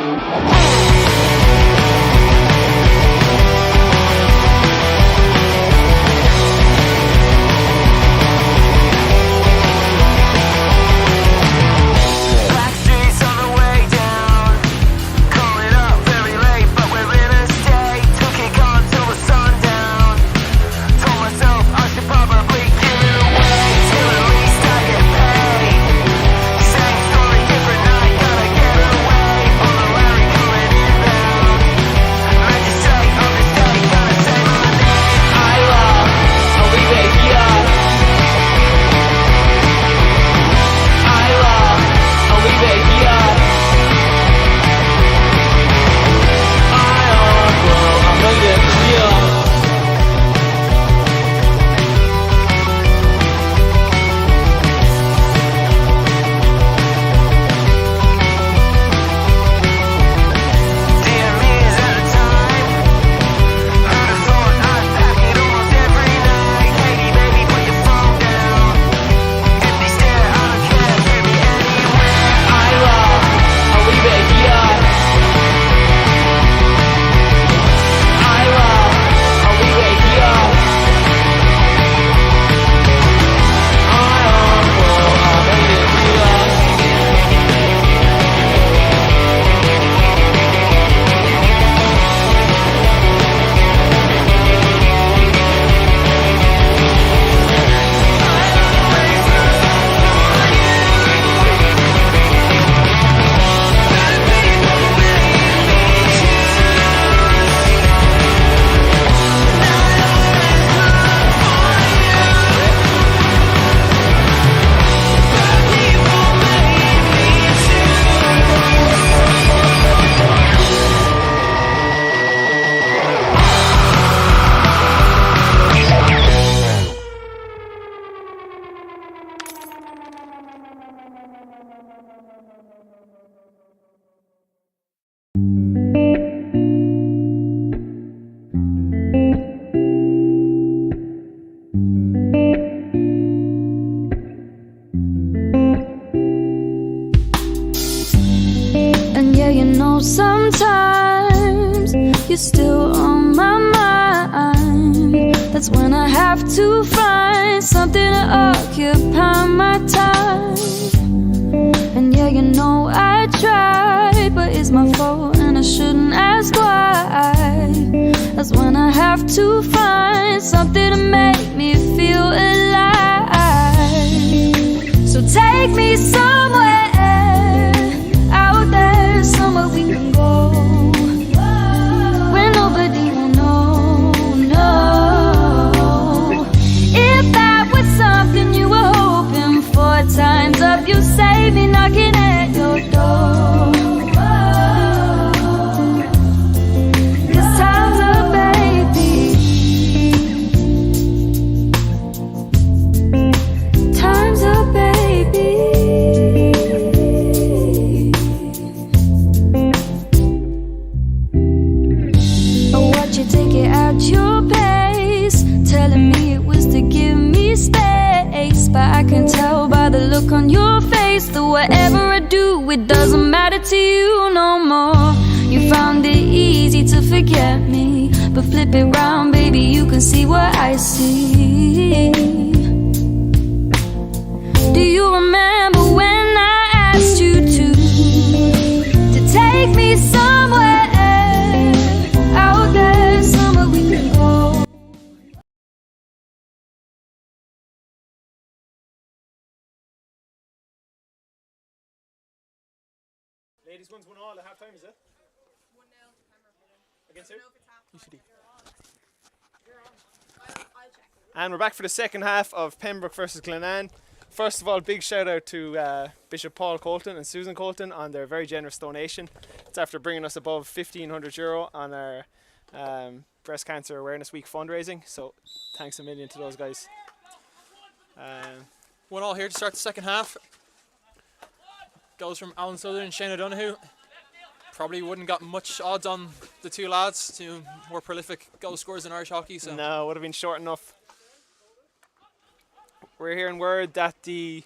Black streets on the way down. Calling up very late, but we're in a state to kick on till the sundown. Told myself I should probably give it away till at least I get paid. Same story, different night, gotta get away. On the Larry coming inbound. Magistrate on this day, gotta say my name. I love, I'll leave it here. I love, I'll leave it here. I'll make it clear. Dear me, is that a time? Who'd have thought I'd pack it almost every night? Lady, baby, put your phone down. Empty stare, I don't care, take me anywhere. I love, I'll leave it here. I love, I'll leave it here. I'll make it clear. And yeah, you know, sometimes you're still on my mind. That's when I have to find something to occupy my time. And yeah, you know, I try, but it's my fault and I shouldn't ask why. That's when I have to find something to make me feel alive. So take me somewhere out there, somewhere we can go, where nobody will know, no. If that was something you were hoping for, time's up, you saved me knocking at your door. 'Cause time's up, baby. Time's up, baby. I watch you take it at your pace, telling me it was to give me space. But I can tell by the look on your face that whatever I do, it doesn't matter to you no more. You found it easy to forget me, but flip it round, baby, you can see what I see. Do you remember when I asked you to take me somewhere out there, somewhere we can go? Ladies, 1-1 at half time, is it? 1-0 to Pembroke. Against who? I don't know if it's half. UCD. You're on. I'll check. And we're back for the second half of Pembroke versus Glenanne. First of all, big shout out to Bishop Paul Colton and Susan Colton on their very generous donation. It's after bringing us above €1,500 on our Breast Cancer Awareness Week fundraising. So thanks a million to those guys. 1-1 here to start the second half. Goes from Alan Southern and Shane O'Donoghue. Probably wouldn't got much odds on the two lads, two more prolific goal scorers in Irish hockey. So No, would have been short enough. We're hearing word that the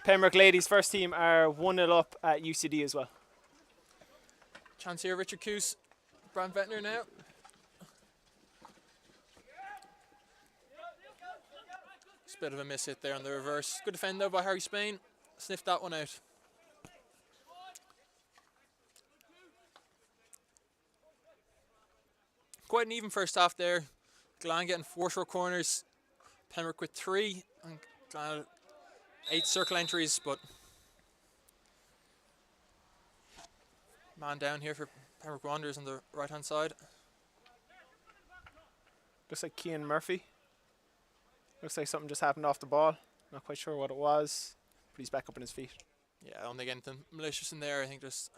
Pembroke ladies first team are 1-0 up at UCD as well. Chance here, Richard Coos, Brand Ventnor now. Just a bit of a miss hit there on the reverse. Good defend though by Harry Spain. Sniffed that one out. Quite an even first half there. Glenanne getting 4 short corners. Pembroke with 3. And Glenanne 8 circle entries, but man down here for Pembroke Wanderers on the right hand side. Looks like Cian Murphy. Looks like something just happened off the ball. Not quite sure what it was, but he's back up on his feet. Yeah, I don't think anything malicious in there. I think just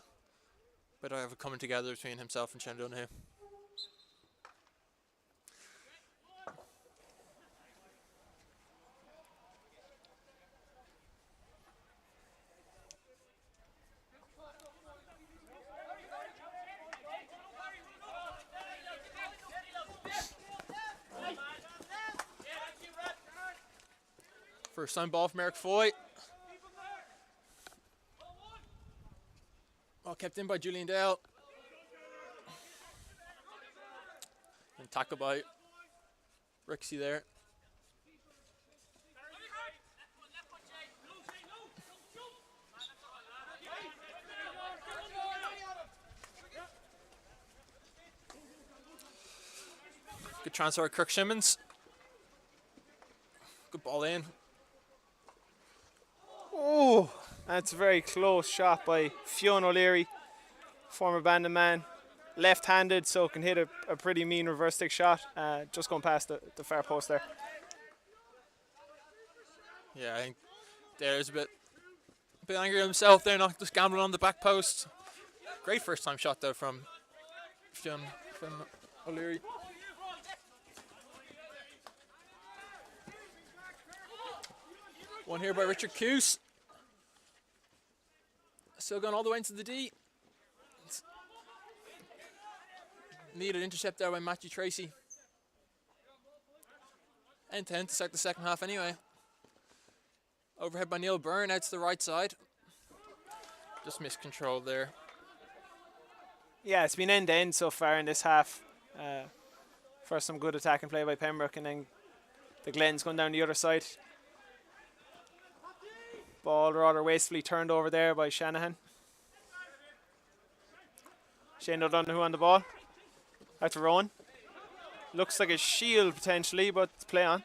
a bit of a coming together between himself and Shane Donoghue. First time ball from Eric Foy. Well kept in by Julian Dale. And tackled by Rixie there. Good transfer, Kirk Shimmons. Good ball in. Oh, that's a very close shot by Fionn O'Leary, former Bandon man. Left-handed, so can hit a pretty mean reverse stick shot. Just going past the far post there. Yeah, I think there's a bit angry at himself there, not just gambling on the back post. Great first time shot though from Fionn O'Leary. One here by Richard Coos. Still going all the way into the D. Needed intercept there by Matthew Tracy. End to end to start the second half anyway. Overhead by Neil Byrne out to the right side. Just miscontrolled there. Yeah, it's been end to end so far in this half. First some good attacking play by Pembroke, and then the Glens going down the other side. Ball rather wastefully turned over there by Shanahan. Shane O'Donoghue on the ball. Out to Rowan. Looks like a shield potentially, but play on.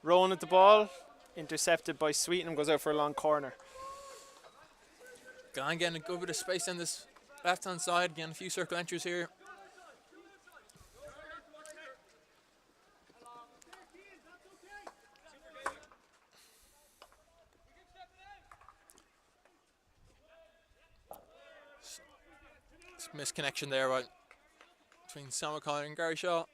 Rowan at the ball. Intercepted by Sweetenham, goes out for a long corner. Glenanne getting a good bit of space on this left hand side. Getting a few circle entries here. Misconnection there right between Sam O'Connor and Gary Shaw.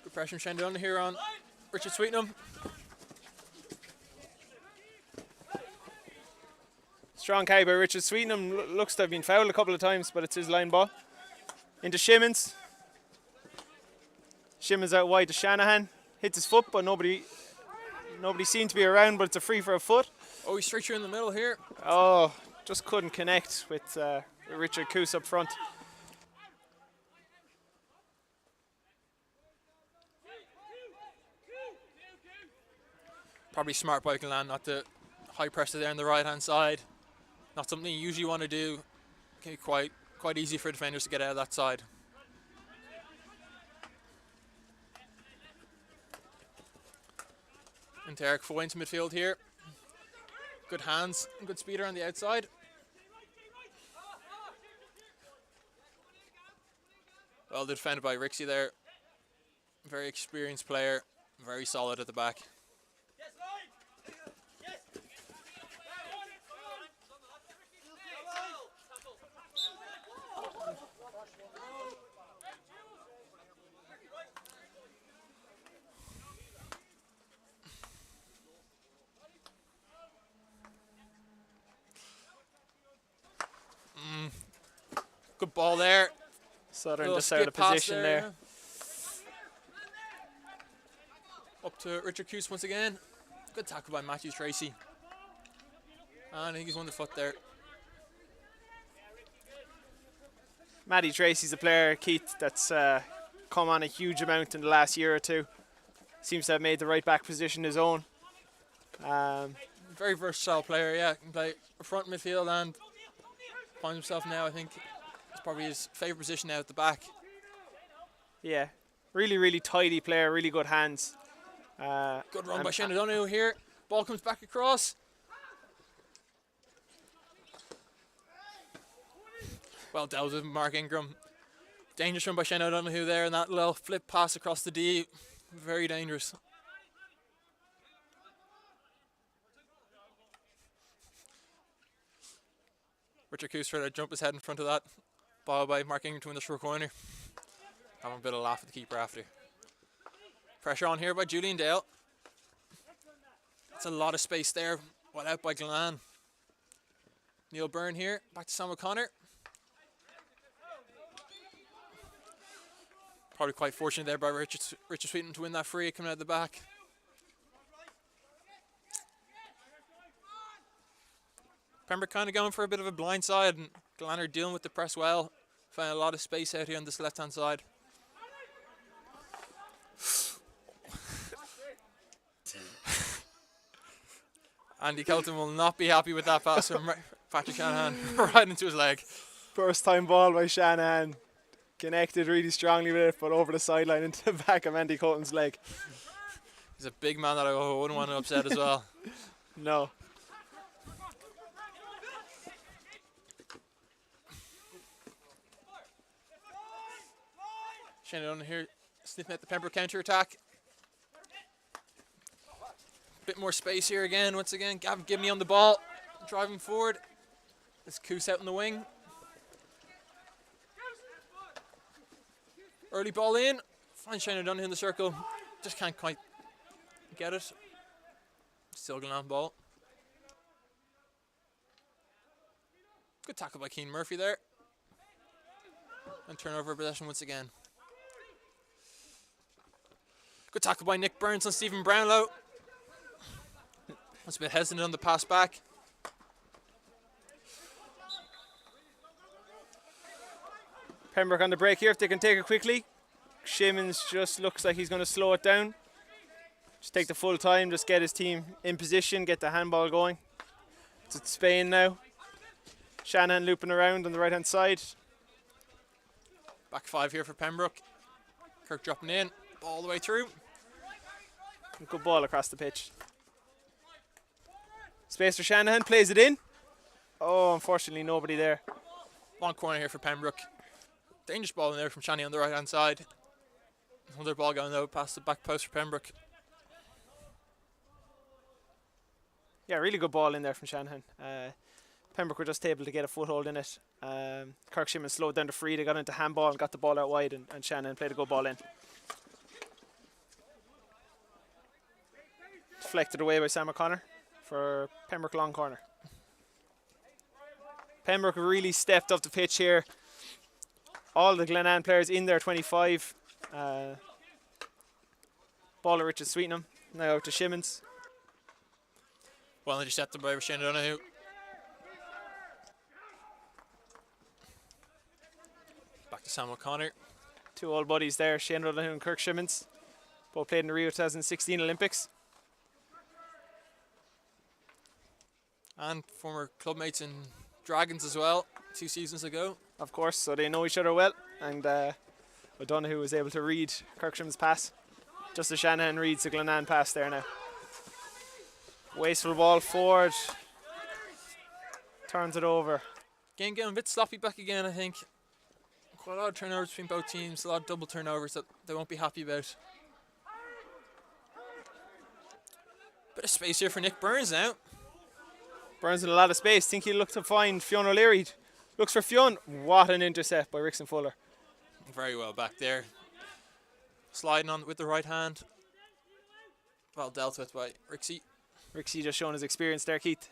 Good pressure from Shane Donoghue here on Richard Sweetenham. Strong carry by Richard Sweetenham. Looks to have been fouled a couple of times, but it's his line ball. Into Shimmons. Shimmons out wide to Shanahan. Hits his foot, but nobody seemed to be around, but it's a free for a foot. Oh, he's straight through in the middle here. Oh, just couldn't connect with Richard Coos up front. Probably smart by Glenanne not to high pressure there on the right hand side. Not something you usually want to do. Can be quite easy for defenders to get out of that side. Into Eric Foy into midfield here. Good hands and good speeder on the outside. Well defended by Rixie there. Very experienced player, very solid at the back. Good ball there. Southern Little just out of skip pass position there. yeah. Up to Richard Coos once again. Good tackle by Matthew Tracy. And I think he's won the foot there. Matty Tracy's a player, Keith, that's come on a huge amount in the last year or two. Seems to have made the right back position his own. Very versatile player, yeah. Can play front midfield and finds himself now, I think, it's probably his favourite position now at the back. Yeah, really, really tidy player, really good hands. Good run by Shane O'Donoghue here. Ball comes back across. Well dealt with Mark Ingram. Dangerous run by Shane O'Donoghue there, and that little flip pass across the D. Very dangerous. Richard Coos tried to jump his head in front of that. Ball by Mark Ingram to win the short corner. Having a bit of a laugh at the keeper after. Pressure on here by Julian Dale. That's a lot of space there. Well out by Glenanne. Neil Byrne here. Back to Sam O'Connor. Probably quite fortunate there by Richard Sweeten to win that free coming out the back. Pembroke kind of going for a bit of a blind side, and Glenanne dealing with the press well. Found a lot of space out here on this left hand side. Andy Kelton will not be happy with that pass from Patrick Shanahan right into his leg. First time ball by Shanahan. Connected really strongly with it, but over the sideline into the back of Andy Colton's leg. He's a big man that I wouldn't want to upset as well. No. Shane O'Donoghue here sniffing at the Pembroke counter attack. Bit more space here again. Once again, Gavin Gibney on the ball, driving forward. There's Coos out in the wing. Early ball in. Finds Shane O'Donoghue in the circle. Just can't quite get it. Still Glenanne ball. Good tackle by Keane Murphy there. And turnover of possession once again. Good tackle by Nick Burns on Stephen Brownlow. Was a bit hesitant on the pass back. Pembroke on the break here if they can take it quickly. Shimmons just looks like he's going to slow it down. Just take the full time, just get his team in position, get the handball going. It's at Spain now. Shanahan looping around on the right hand side. Back five here for Pembroke. Kirk dropping in, all the way through. Good ball across the pitch. Space for Shanahan, plays it in. Oh, unfortunately nobody there. Long corner here for Pembroke. Dangerous ball in there from Shani on the right hand side. Another ball going out past the back post for Pembroke. Yeah, really good ball in there from Shanahan. Pembroke were just able to get a foothold in it. Kirk Shimon slowed down the free, they got into handball and got the ball out wide, and Shanahan played a good ball in. Deflected away by Sam O'Connor for Pembroke long corner. Pembroke really stepped up the pitch here. All the Glenanne players in their 25. Ball to Richard Sweetenham. Now out to Shimmons. Well intercepted by Shane O'Donoghue. Back to Sam O'Connor. Two old buddies there, Shane O'Donoghue and Kirk Shimmons. Both played in the Rio 2016 Olympics. And former clubmates in Dragons as well, 2 seasons ago. Of course, so they know each other well. And O'Donoghue was able to read Kirk Shimmons' pass. Just as Shanahan reads the Glenanne pass there now. Wasteful ball forward. Turns it over. Game getting a bit sloppy back again, I think. Quite a lot of turnovers between both teams, a lot of double turnovers that they won't be happy about. Bit of space here for Nick Burns now. Burns in a lot of space. Think he'll look to find Fionn O'Leary. Looks for Fionn. What an intercept by Rickson Fuller. Very well back there. Sliding on with the right hand. Well dealt with by Rixie. Rixie just showing his experience there, Keith.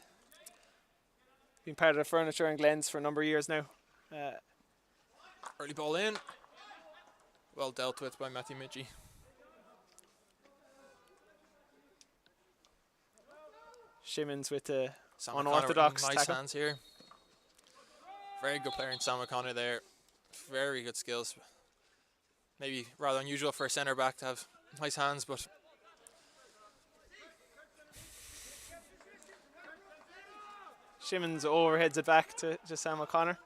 Been part of the furniture and Glens for a number of years now. Early ball in. Well dealt with by Matthew Midgie. Shimmons with the Sam O'Connor unorthodox with nice tackle. hands here. Very good player in Sam O'Connor there. Very good skills. Maybe rather unusual for a centre back to have nice hands, but Shimmons overheads it back to Sam O'Connor.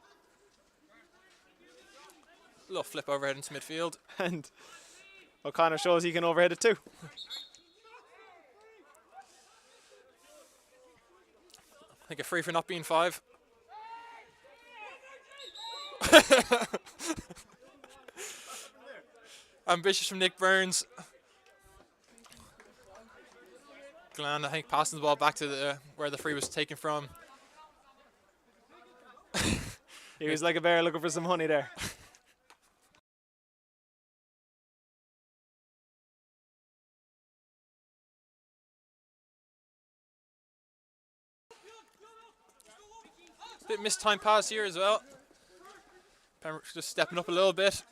a little flip overhead into midfield. And O'Connor shows he can overhead it too. I think a free for not being 5. Ambitious from Nick Burns. Glenanne, I think, passing the ball back to where the free was taken from. He was like a bear looking for some honey there. Bit missed time pass here as well. Pembroke just stepping up a little bit.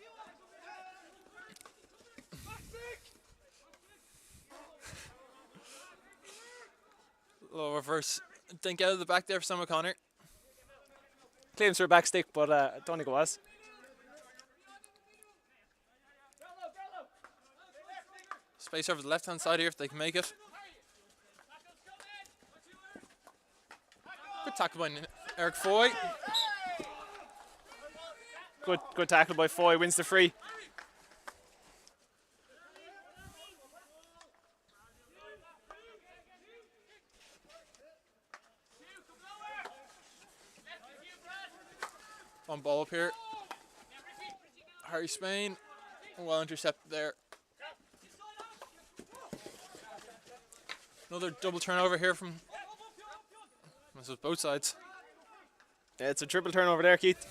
Little reverse dink out of the back there for Sam O'Connor. Claims for a back stick, but I don't think it was. Space over the left hand side here if they can make it. Good tackle by Eric Foy. Good tackle by Foy, wins the free. On ball up here. Harry Spain. Well intercepted there. Another double turnover here from this was both sides. Yeah, it's a triple turnover there, Keith.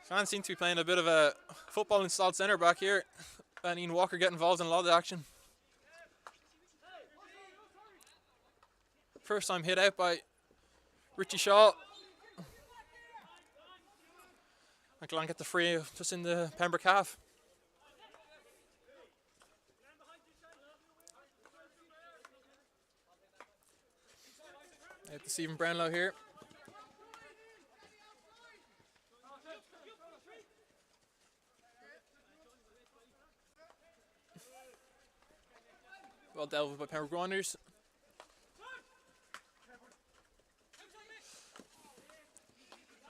Fans seem to be playing a bit of a football installed centre back here. And Ian Walker get involved in a lot of the action. First time hit out by Richie Shaw. And Glenanne get the free just in the Pembroke half. Out to Stephen Brownlow here. Well dealt with by Pembroke Wanderers.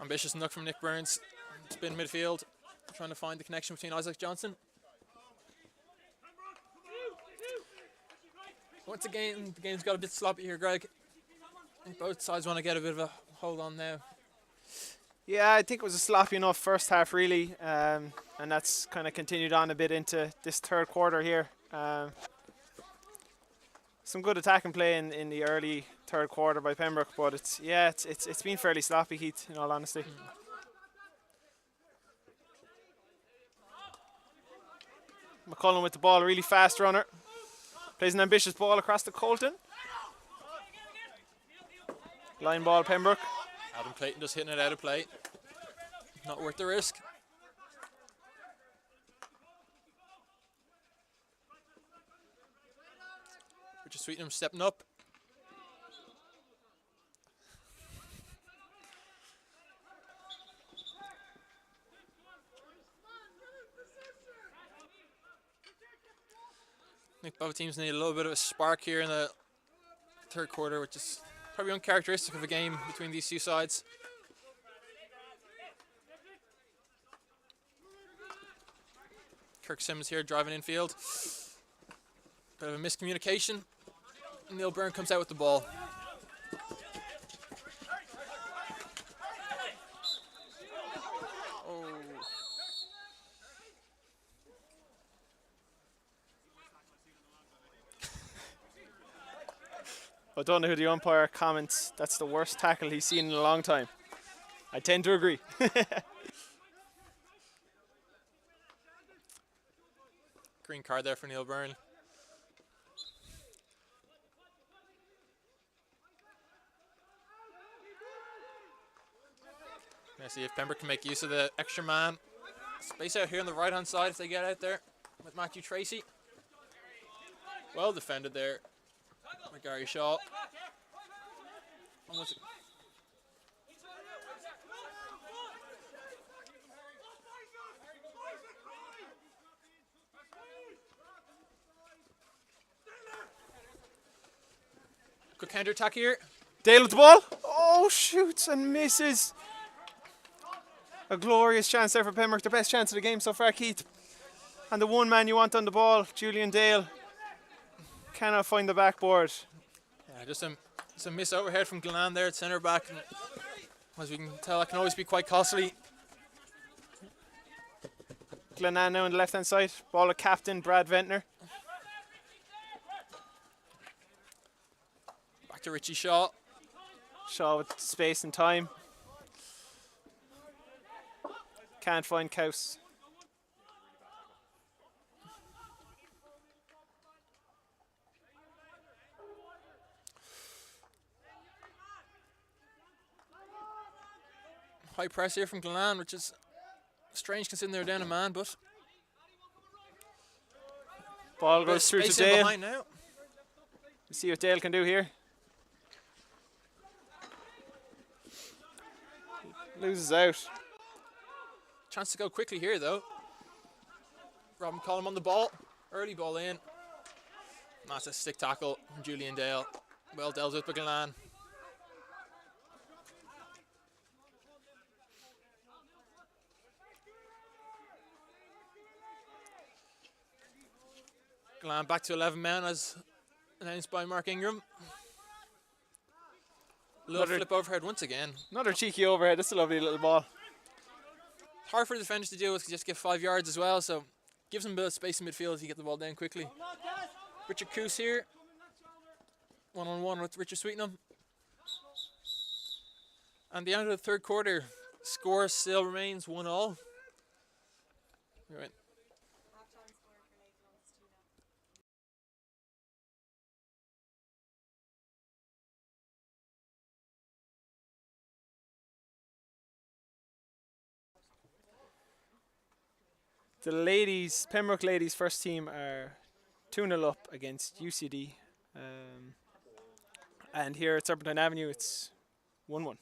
Ambitious knock from Nick Burns. Spin midfield. Trying to find the connection between Isaac Johnson. Once again, the game's got a bit sloppy here, Greg. I think both sides want to get a bit of a hold on now. Yeah, I think it was a sloppy enough first half, really. And that's kind of continued on a bit into this third quarter here. Some good attacking play in the early third quarter by Pembroke, but it's been fairly sloppy, Heath, in all honesty. McCullen with the ball, a really fast runner. Plays an ambitious ball across to Colton. Line ball, Pembroke. Adam Clayton just hitting it out of play. Not worth the risk. Richard Sweetenham stepping up. I think both teams need a little bit of a spark here in the third quarter, which is probably uncharacteristic of a game between these two sides. Kirk Simmons here driving infield. Bit of a miscommunication. Neil Byrne comes out with the ball. Oh. I don't know who the umpire comments. That's the worst tackle he's seen in a long time. I tend to agree. Green card there for Neil Byrne. Gonna see if Pembroke can make use of the extra man. Space out here on the right hand side if they get out there with Matthew Tracy. Well defended there by Gary Shaw. Almost. Good counter attack here. Dale with the ball. Oh, shoots and misses. A glorious chance there for Pembroke. The best chance of the game so far, Keith. And the one man you want on the ball, Julian Dale, cannot find the backboard. Yeah, just a miss overhead from Glenanne there at centre back. And as we can tell, that can always be quite costly. Glenanne now on the left hand side. Ball of captain Brad Ventnor. Back to Richie Shaw. Shaw with space and time. Can't find Couse. High press here from Glenanne, which is strange considering they're down a man, but Ball goes through to space in Dale. behind now. Let's see what Dale can do here. Loses out. Chance to go quickly here though. Robin Collum on the ball. Early ball in. That's a stick tackle from Julian Dale. Well dealt with by Glenanne. Glenanne back to 11 men as announced by Mark Ingram. Little Another- flip overhead once again. Another cheeky overhead. That's a lovely little ball. Hard for the defenders to deal with, just get 5 yards as well, so gives them a bit of space in midfield as you get the ball down quickly. Richard Coos here. 1-on-1 with Richard Sweetenham. And the end of the third quarter, score still remains 1-1. Right. The ladies, Pembroke ladies first team are 2-0 up against UCD. And here at Serpentine Avenue it's 1-1.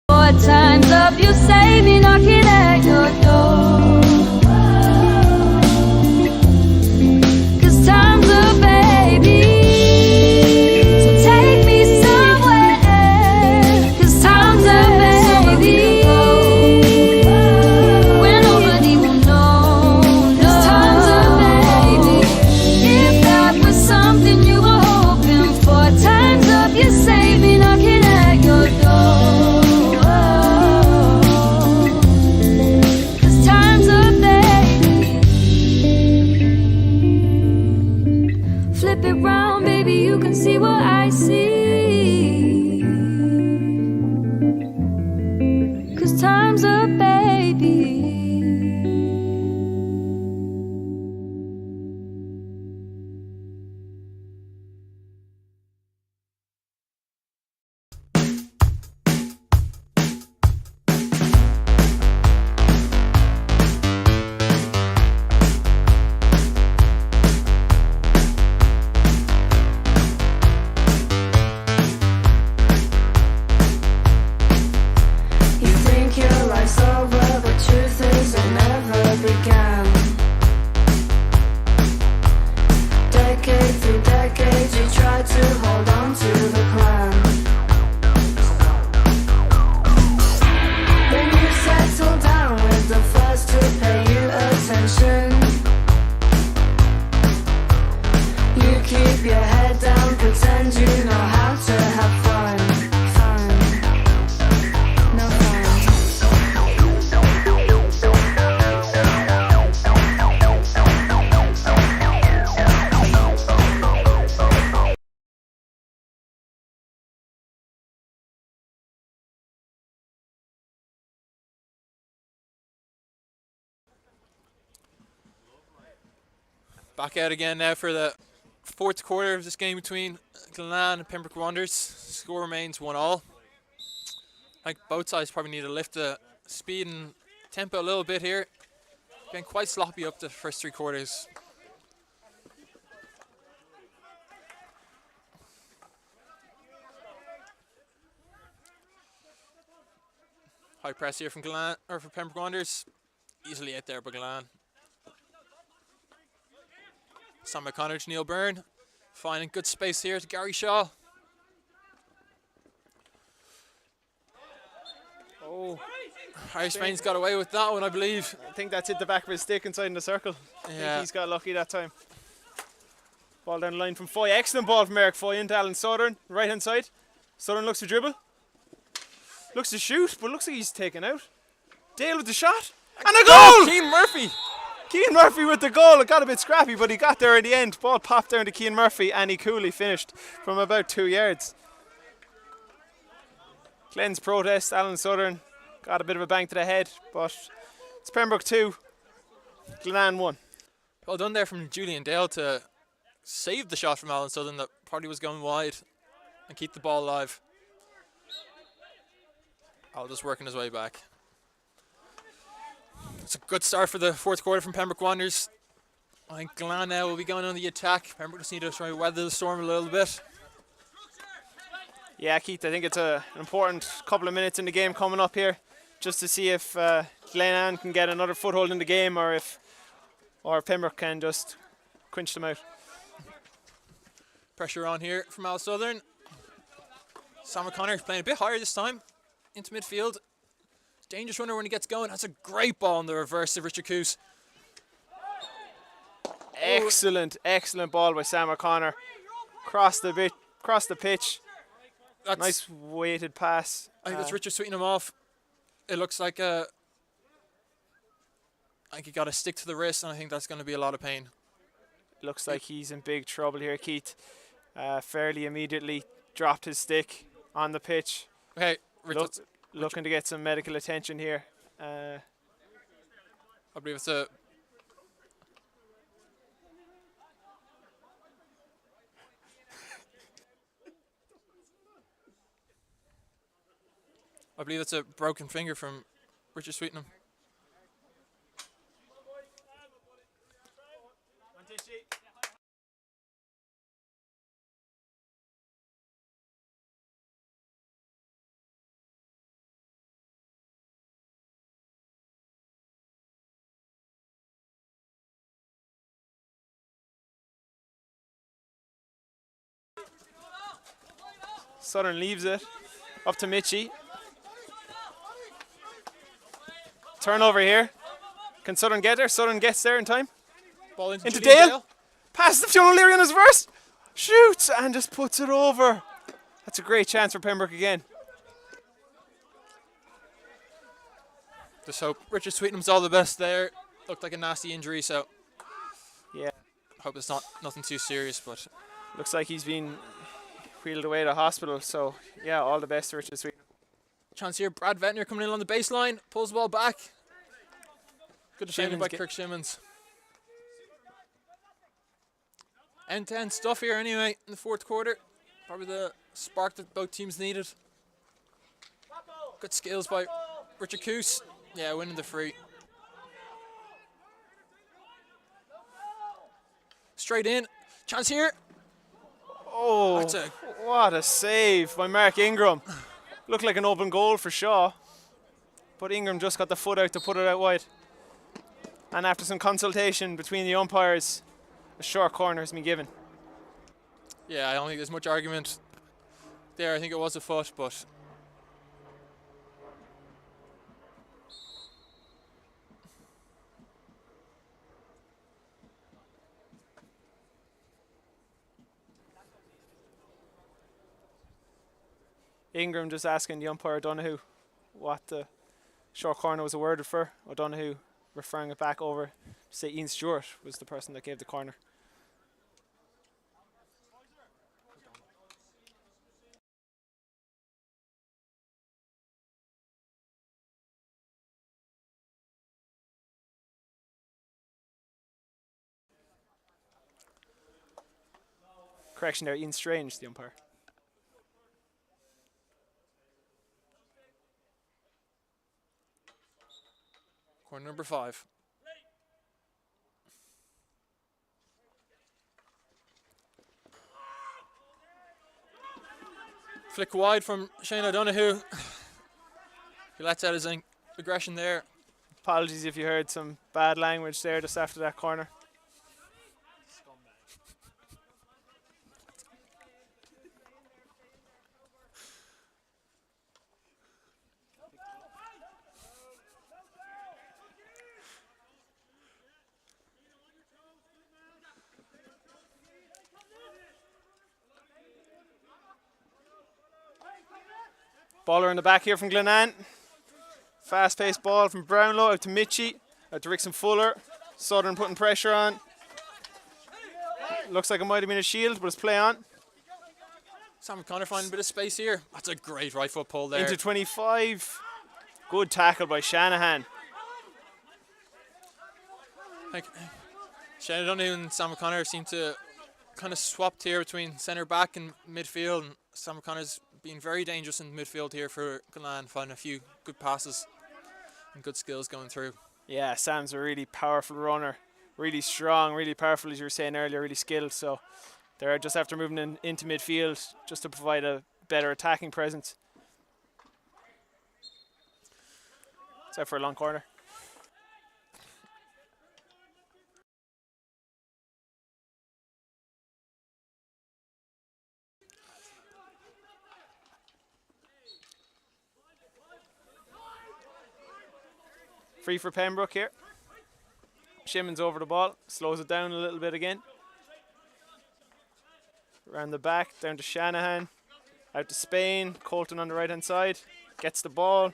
What times of you say me knocking at your door? 'Cause time's a baby, so take me somewhere. 'Cause time's a baby, where nobody will know. Back out again now for the fourth quarter of this game between Glenanne and Pembroke Wanderers. Score remains 1-1. I think both sides probably need to lift the speed and tempo a little bit here. Been quite sloppy up the first 3 quarters. High press here from Glenanne, or for Pembroke Wanderers. Easily out there by Glenanne. Sam McConnor to Neil Byrne. Finding good space here to Gary Shaw. Oh, Harry Spain's got away with that one, I believe. I think that's hit the back of his stick inside in the circle. I think Yeah. he's got lucky that time. Ball down the line from Foy. Excellent ball from Eric Foy into Alan Southern. Right hand side. Southern looks to dribble. Looks to shoot, but looks like he's taken out. Dale with the shot. And a goal! Keane Murphy! Keane Murphy with the goal. It got a bit scrappy, but he got there in the end. Ball popped down to Keane Murphy, and he coolly finished from about 2 yards. Glenn's protest. Alan Southern got a bit of a bang to the head, but it's Pembroke 2, Glenanne 1. Well done there from Julian Dale to save the shot from Alan Southern that probably was going wide and keep the ball alive. Al just working his way back. It's a good start for the fourth quarter from Pembroke Wanderers. I think Glenanne now will be going on the attack. Pembroke just need to try to weather the storm a little bit. Yeah, Keith, I think it's an important couple of minutes in the game coming up here, just to see if Glenanne can get another foothold in the game, or if Pembroke can just quench them out. Pressure on here from Al Southern. Sam O'Connor playing a bit higher this time into midfield. Dangerous runner when he gets going. That's a great ball in the reverse of Richard Coos. Excellent ball by Sam O'Connor. Cross the pitch. That's, Nice weighted pass. I think that's Richard sweetening him off. It looks like I think he got a stick to the wrist, and I think that's going to be a lot of pain. Looks like he's in big trouble here, Keith. Fairly immediately dropped his stick on the pitch. Okay, Richard, Looking to get some medical attention here. I believe it's a... I believe it's a broken finger from Richard Sweetenham. Southern leaves it up to Mitchie. Turnover here. Can Southern get there? Southern gets there in time. Ball into Dale. Julian Dale. Passes to Fionn O'Leary on his verse. Shoots and just puts it over. That's a great chance for Pembroke again. Just hope Richard Sweetenham's all the best there. Looked like a nasty injury, so Yeah. hope it's not nothing too serious, but Looks like he's been wheeled away to hospital. So, yeah, all the best to Richard Sweet. chance here. Brad Ventnor coming in on the baseline, pulls the ball back. Good defending by Shimmons Kirk Shimmons. End-to-end stuff here anyway in the fourth quarter. Probably the spark that both teams needed. Good skills by Richard Coos. Yeah, winning the free. Straight in. Chance here. Oh, That's a- what a save by Mark Ingram. Looked like an open goal for Shaw. But Ingram just got the foot out to put it out wide. And after some consultation between the umpires, a short corner has been given. Yeah, I don't think there's much argument there. I think it was a foot, but Ingram just asking the umpire O'Donoghue what the short corner was awarded for. O'Donoghue referring it back over to say Ian Stewart was the person that gave the corner. Correction there, Ian Strange, the umpire. Corner number 5. Flick wide from Shane O'Donoghue. He lets out his aggression there. Apologies if you heard some bad language there just after that corner. Baller in the back here from Glenanne. Fast-paced ball from Brownlow out to Mitchie, out to Rickson Fuller. Southern putting pressure on. Looks like it might have been a shield, but it's play on. Sam O'Connor finding a bit of space here. That's a great right foot pull there. Into 25. Good tackle by Shanahan. Like, Shane O'Donoghue and Sam O'Connor seem to kind of swapped here between centre back and midfield. And Sam O'Connor's been very dangerous in midfield here for Glenanne, finding a few good passes and good skills going through. Yeah, Sam's a really powerful runner. Really strong, really powerful, as you were saying earlier, really skilled. So they're just after moving into midfield just to provide a better attacking presence. It's out for a long corner. Free for Pembroke here. Shimon's over the ball, slows it down a little bit again. Around the back, down to Shanahan. Out to Spain, Colton on the right hand side. Gets the ball.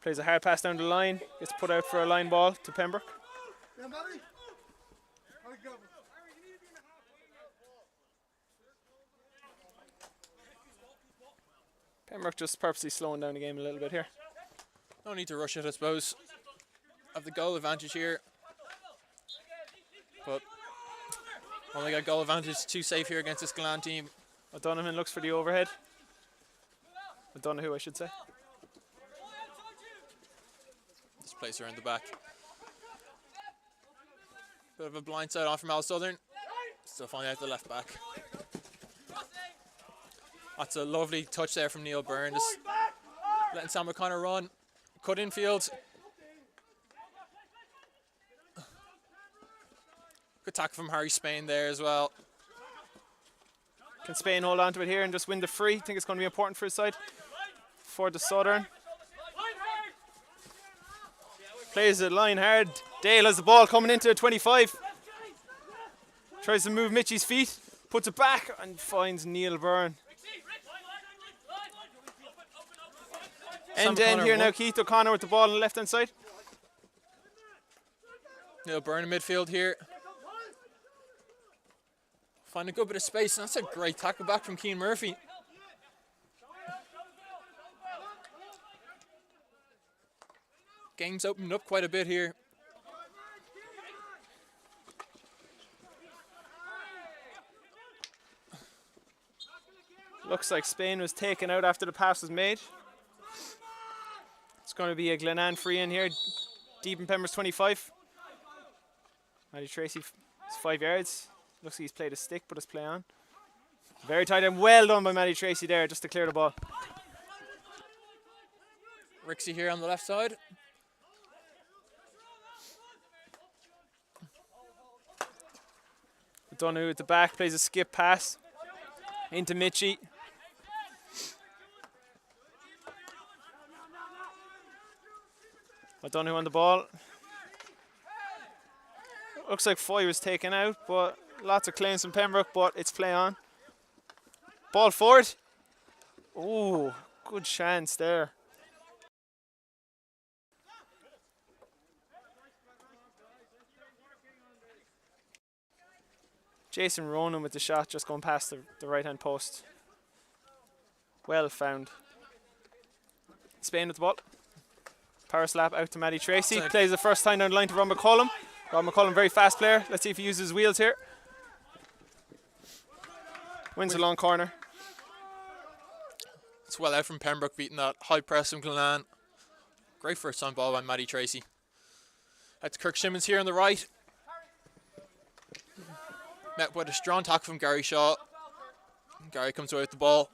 Plays a hard pass down the line. Gets put out for a line ball to Pembroke. Pembroke just purposely slowing down the game a little bit here. No need to rush it, I suppose. Have the goal advantage here. But only got goal advantage, too safe here against this Glenanne team. O'Donoghue looks for the overhead. O'Donoghue, I should say. This place around the back. Bit of a blind side off from Al Southern. Still finding out the left back. That's a lovely touch there from Neil Byrne. Just letting Sam O'Connor run. Cut infield. Good tackle from Harry Spain there as well. Can Spain hold on to it here and just win the free? I think it's going to be important for his side. For the Southern. Plays the line hard. Dale has the ball coming into 25. Tries to move Mitchie's feet. Puts it back and finds Neil Byrne. End to end here now, Keith O'Connor with the ball on the left hand side. Neil Byrne in midfield here. Find a good bit of space, and that's a great tackle back from Keane Murphy. Game's opened up quite a bit here. Looks like Spain was taken out after the pass was made. It's going to be a Glenanne free in here, deep in Pembroke's 25. Matty Tracy is 5 yards. Looks like he's played a stick, but it's play on. Very tight and well done by Matty Tracy there, just to clear the ball. Rixie here on the left side. O'Donoghue at the back, plays a skip pass into Mitchie. O'Donoghue on the ball. Looks like Foy was taken out, but lots of claims from Pembroke, but it's play on. Ball forward. Oh, good chance there. Jason Ronan with the shot, just going past the right-hand post. Well found. Spain with the ball. Power slap out to Matty Tracy. Plays the first time down the line to Ron McCullum. Ron McCullum, very fast player. Let's see if he uses his wheels here. Wins a long corner. It's well out from Pembroke, beating that high press from Glenanne. Great first time ball by Matty Tracy. That's Kirk Simmons here on the right. Met with a strong tackle from Gary Shaw. Gary comes away with the ball.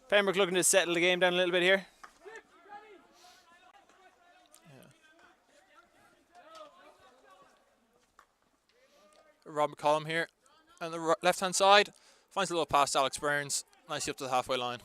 Pembroke looking to settle the game down a little bit here. Rob McCollum here on the left hand side. Finds a little pass to Alex Burns. Nicely up to the halfway line.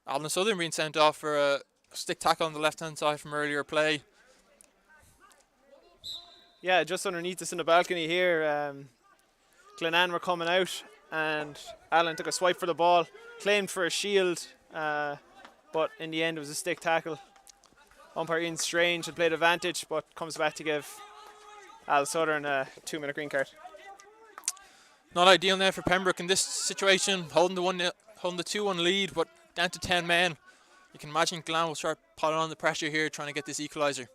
Alan Southern being sent off for a stick tackle on the left hand side from earlier play. Yeah, just underneath us in the balcony here, Glenanne were coming out and Alan took a swipe for the ball, claimed for a shield, but in the end it was a stick tackle. Umpire Ian Strange had played advantage, but comes back to give Al Southern a 2-minute green card. Not ideal now for Pembroke in this situation, holding the 2-1 lead, but down to 10 men. You can imagine Glenanne will start piling on the pressure here, trying to get this equaliser.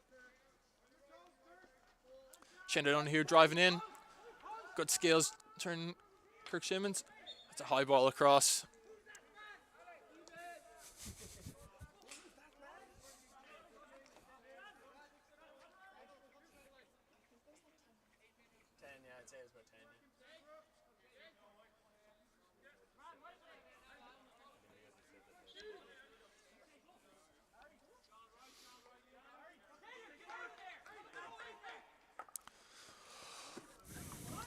Shendon here driving in. Good skills, turn Kirk Simmons. That's a high ball across.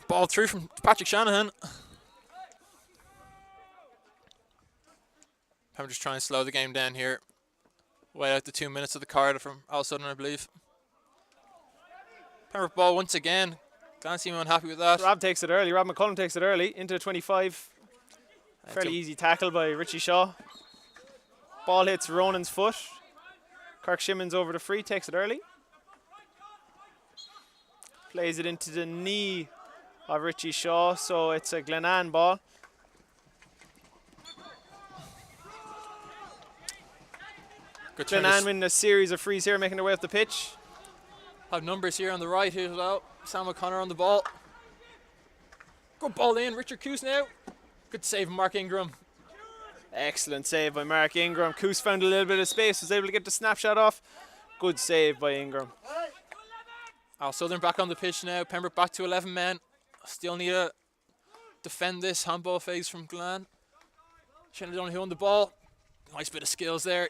Ball through from Patrick Shanahan. I'm just trying to slow the game down here. Wait out the 2 minutes of the card from Al Southern, I believe. Pembroke ball once again. Can't seem unhappy with that. Rob takes it early. Rob McCullum takes it early into the 25. Fairly easy tackle by Richie Shaw. Ball hits Ronan's foot. Kirk Simmons over the free, takes it early. Plays it into the knee of Richie Shaw, so it's a Glenanne ball. Glenanne winning a series of frees here, making their way up the pitch. Have numbers here on the right here as well. Sam O'Connor on the ball. Good ball in, Richard Coos now. Good save, Mark Ingram. Excellent save by Mark Ingram. Coos found a little bit of space, was able to get the snapshot off. Good save by Ingram. Al Southern back on the pitch now. Pembroke back to 11 men. Still need to defend this handball phase from Glenanne. Shannon O'Donoghue on the ball. Nice bit of skills there.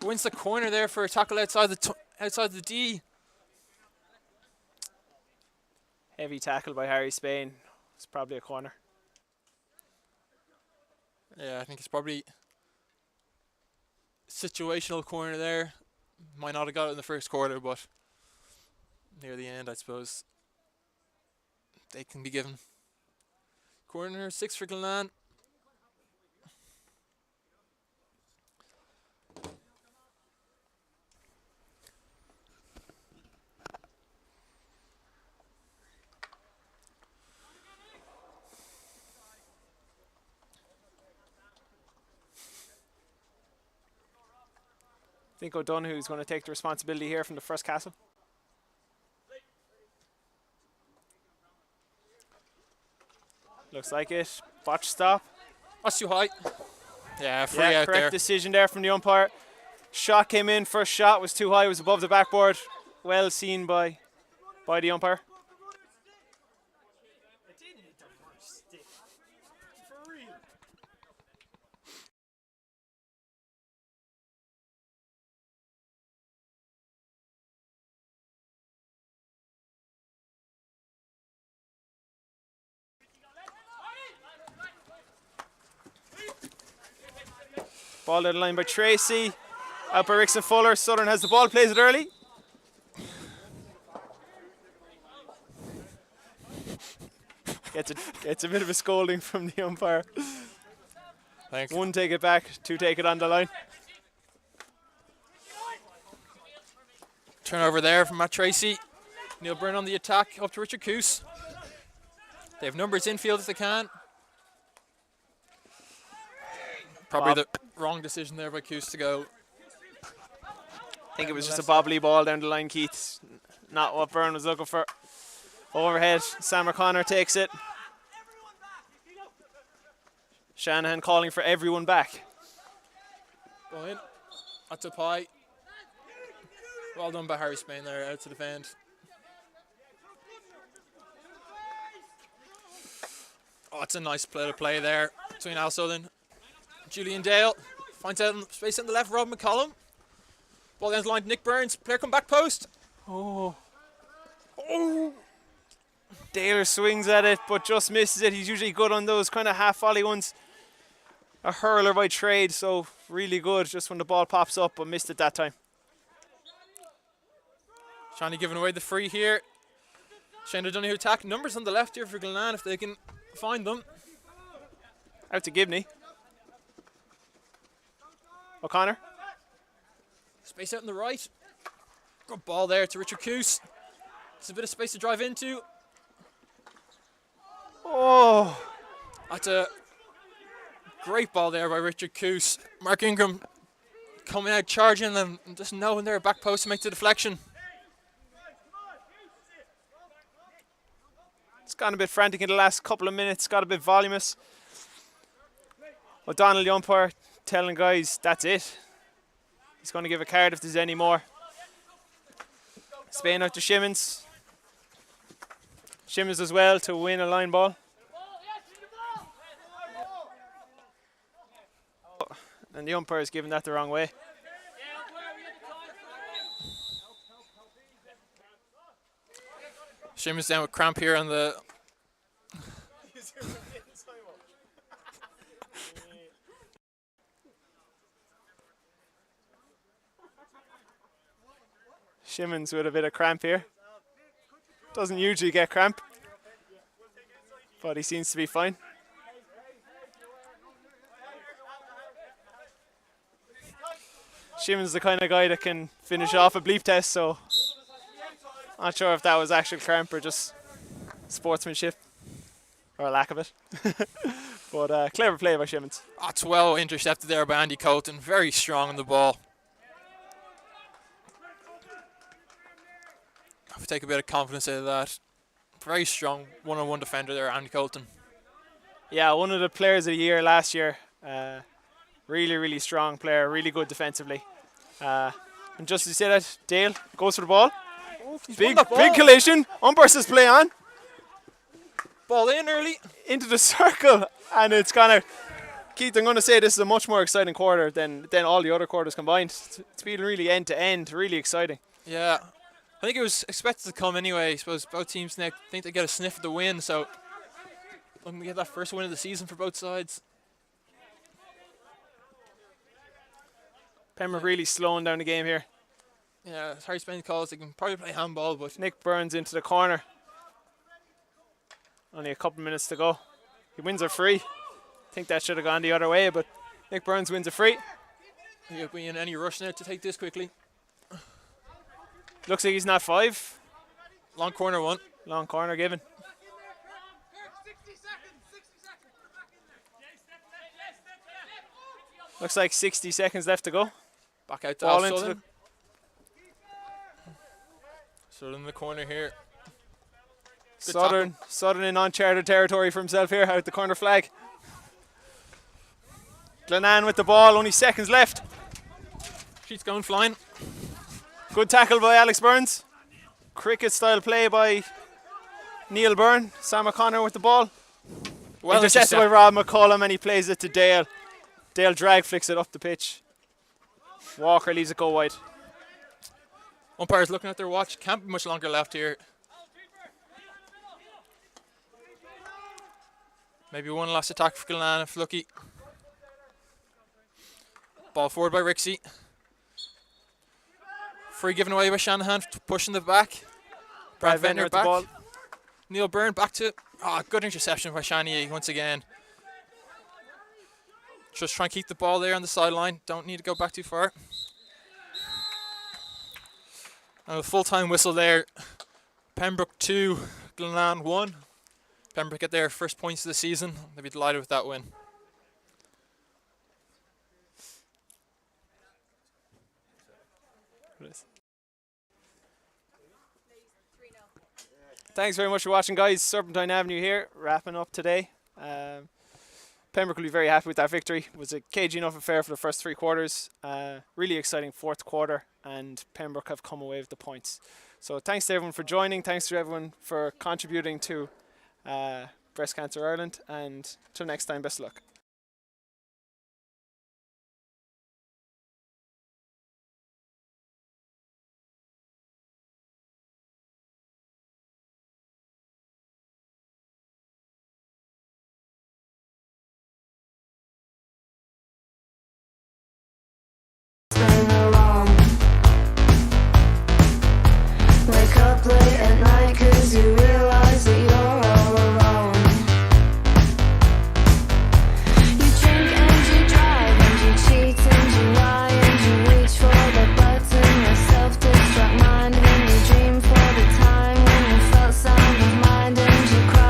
Wins the corner there for a tackle outside the D. Heavy tackle by Harry Spain. It's probably a corner. Yeah, I think it's probably situational corner there. Might not have got it in the first quarter, but near the end, I suppose they can be given. Corner 6 for Glenanne. I think O'Donoghue's going to take the responsibility here from the first castle. Looks like it. Botch stop. That's too high. Yeah, free Yeah, out correct there. decision there from the umpire. Shot came in. First shot was too high. It was above the backboard. Well seen by the umpire. Ball down the line by Tracy. Out by Rickson Fuller. Southern has the ball, plays it early. Gets a bit of a scolding from the umpire. I think. 1 take it back, 2 take it on the line. Turnover there from Matt Tracy. Neil Byrne on the attack, up to Richard Coos. They have numbers infield if they can. Probably the wrong decision there by Coos to go. I think it was just a bobbly ball down the line, Keith. Not what Byrne was looking for. Overhead, Sam O'Connor takes it. Shanahan calling for everyone back. Go in. That's a pie. Well done by Harry Spain there, out to defend. Oh, it's a nice play to play there between Al Southern. Julian Dale finds out space in the left, Rob McCollum. Ball down the line to Nick Burns. Player come back post. Oh. Dale swings at it, but just misses it. He's usually good on those kind of half volley ones. A hurler by trade, so really good just when the ball pops up, but missed it that time. Shani giving away the free here. Shane O'Donoghue attack. Numbers on the left here for Glenanne if they can find them. Out to Gibney. O'Connor. Space out on the right. Good ball there to Richard Coos. It's a bit of space to drive into. Oh. That's a great ball there by Richard Coos. Mark Ingram coming out charging and just knowing their back post to make the deflection. It's gone a bit frantic in the last couple of minutes, got a bit voluminous. O'Donnell, the umpire, telling guys that's it. He's going to give a card if there's any more. Spain out to Shimmons. Shimmons as well to win a line ball. And the umpire is giving that the wrong way. Shimmons down with cramp here on the... Shimmons with a bit of cramp here. Doesn't usually get cramp, but he seems to be fine. Shimon's the kind of guy that can finish off a bleep test, so not sure if that was actual cramp or just sportsmanship or a lack of it. But clever play by Shimon's. That's well intercepted there by Andy Colton. Very strong on the ball. I'll take a bit of confidence out of that. Very strong one-on-one defender there, Andy Colton. Yeah, one of the players of the year last year. Really, really strong player, really good defensively. And just as you say that, Dale goes for the ball. Big collision. Umpire says play on. Ball in early. Into the circle. And it's kind of, Keith, I'm going to say this is a much more exciting quarter than all the other quarters combined. It's been really end to end, really exciting. Yeah. I think it was expected to come anyway. I suppose both teams now think they get a sniff of the win, so looking to get that first win of the season for both sides. Pembroke really slowing down the game here. Yeah, as Harry Spain calls, they can probably play handball, but Nick Burns into the corner. Only a couple minutes to go. He wins a free. I think that should have gone the other way, but Nick Burns wins a free. he'll be in any rush now to take this quickly. Looks like he's not 5. Long corner one. Long corner given. Looks like 60 seconds left to go. Back out to Ball Al into Southern. Southern in the corner here. Good Southern in uncharted territory for himself here out the corner flag. Glenanne with the ball, only seconds left. She's going flying. Good tackle by Alex Burns. Cricket style play by Neil Byrne. Sam O'Connor with the ball. Well Intercepted by Rob McCollum, and he plays it to Dale. Dale drag flicks it up the pitch. Walker leaves it go wide. Umpires looking at their watch. Can't be much longer left here. Maybe one last attack for Glenanne if lucky. Ball forward by Rixie. Free given away by Shanahan, pushing the back. Brad Ventnor with the back. ball. Neil Byrne back to... good interception by Shani once again. Just try and keep the ball there on the sideline. Don't need to go back too far. And a full-time whistle there. Pembroke 2, Glenanne 1. Pembroke get their first points of the season. They'll be delighted with that win. Thanks very much for watching, guys. Serpentine Avenue here, wrapping up today. Pembroke will be very happy with that victory. It was a cagey enough affair for the first 3 quarters. Really exciting fourth quarter, and Pembroke have come away with the points. So thanks to everyone for joining. Thanks to everyone for contributing to Breast Cancer Ireland. And till next time, best of luck.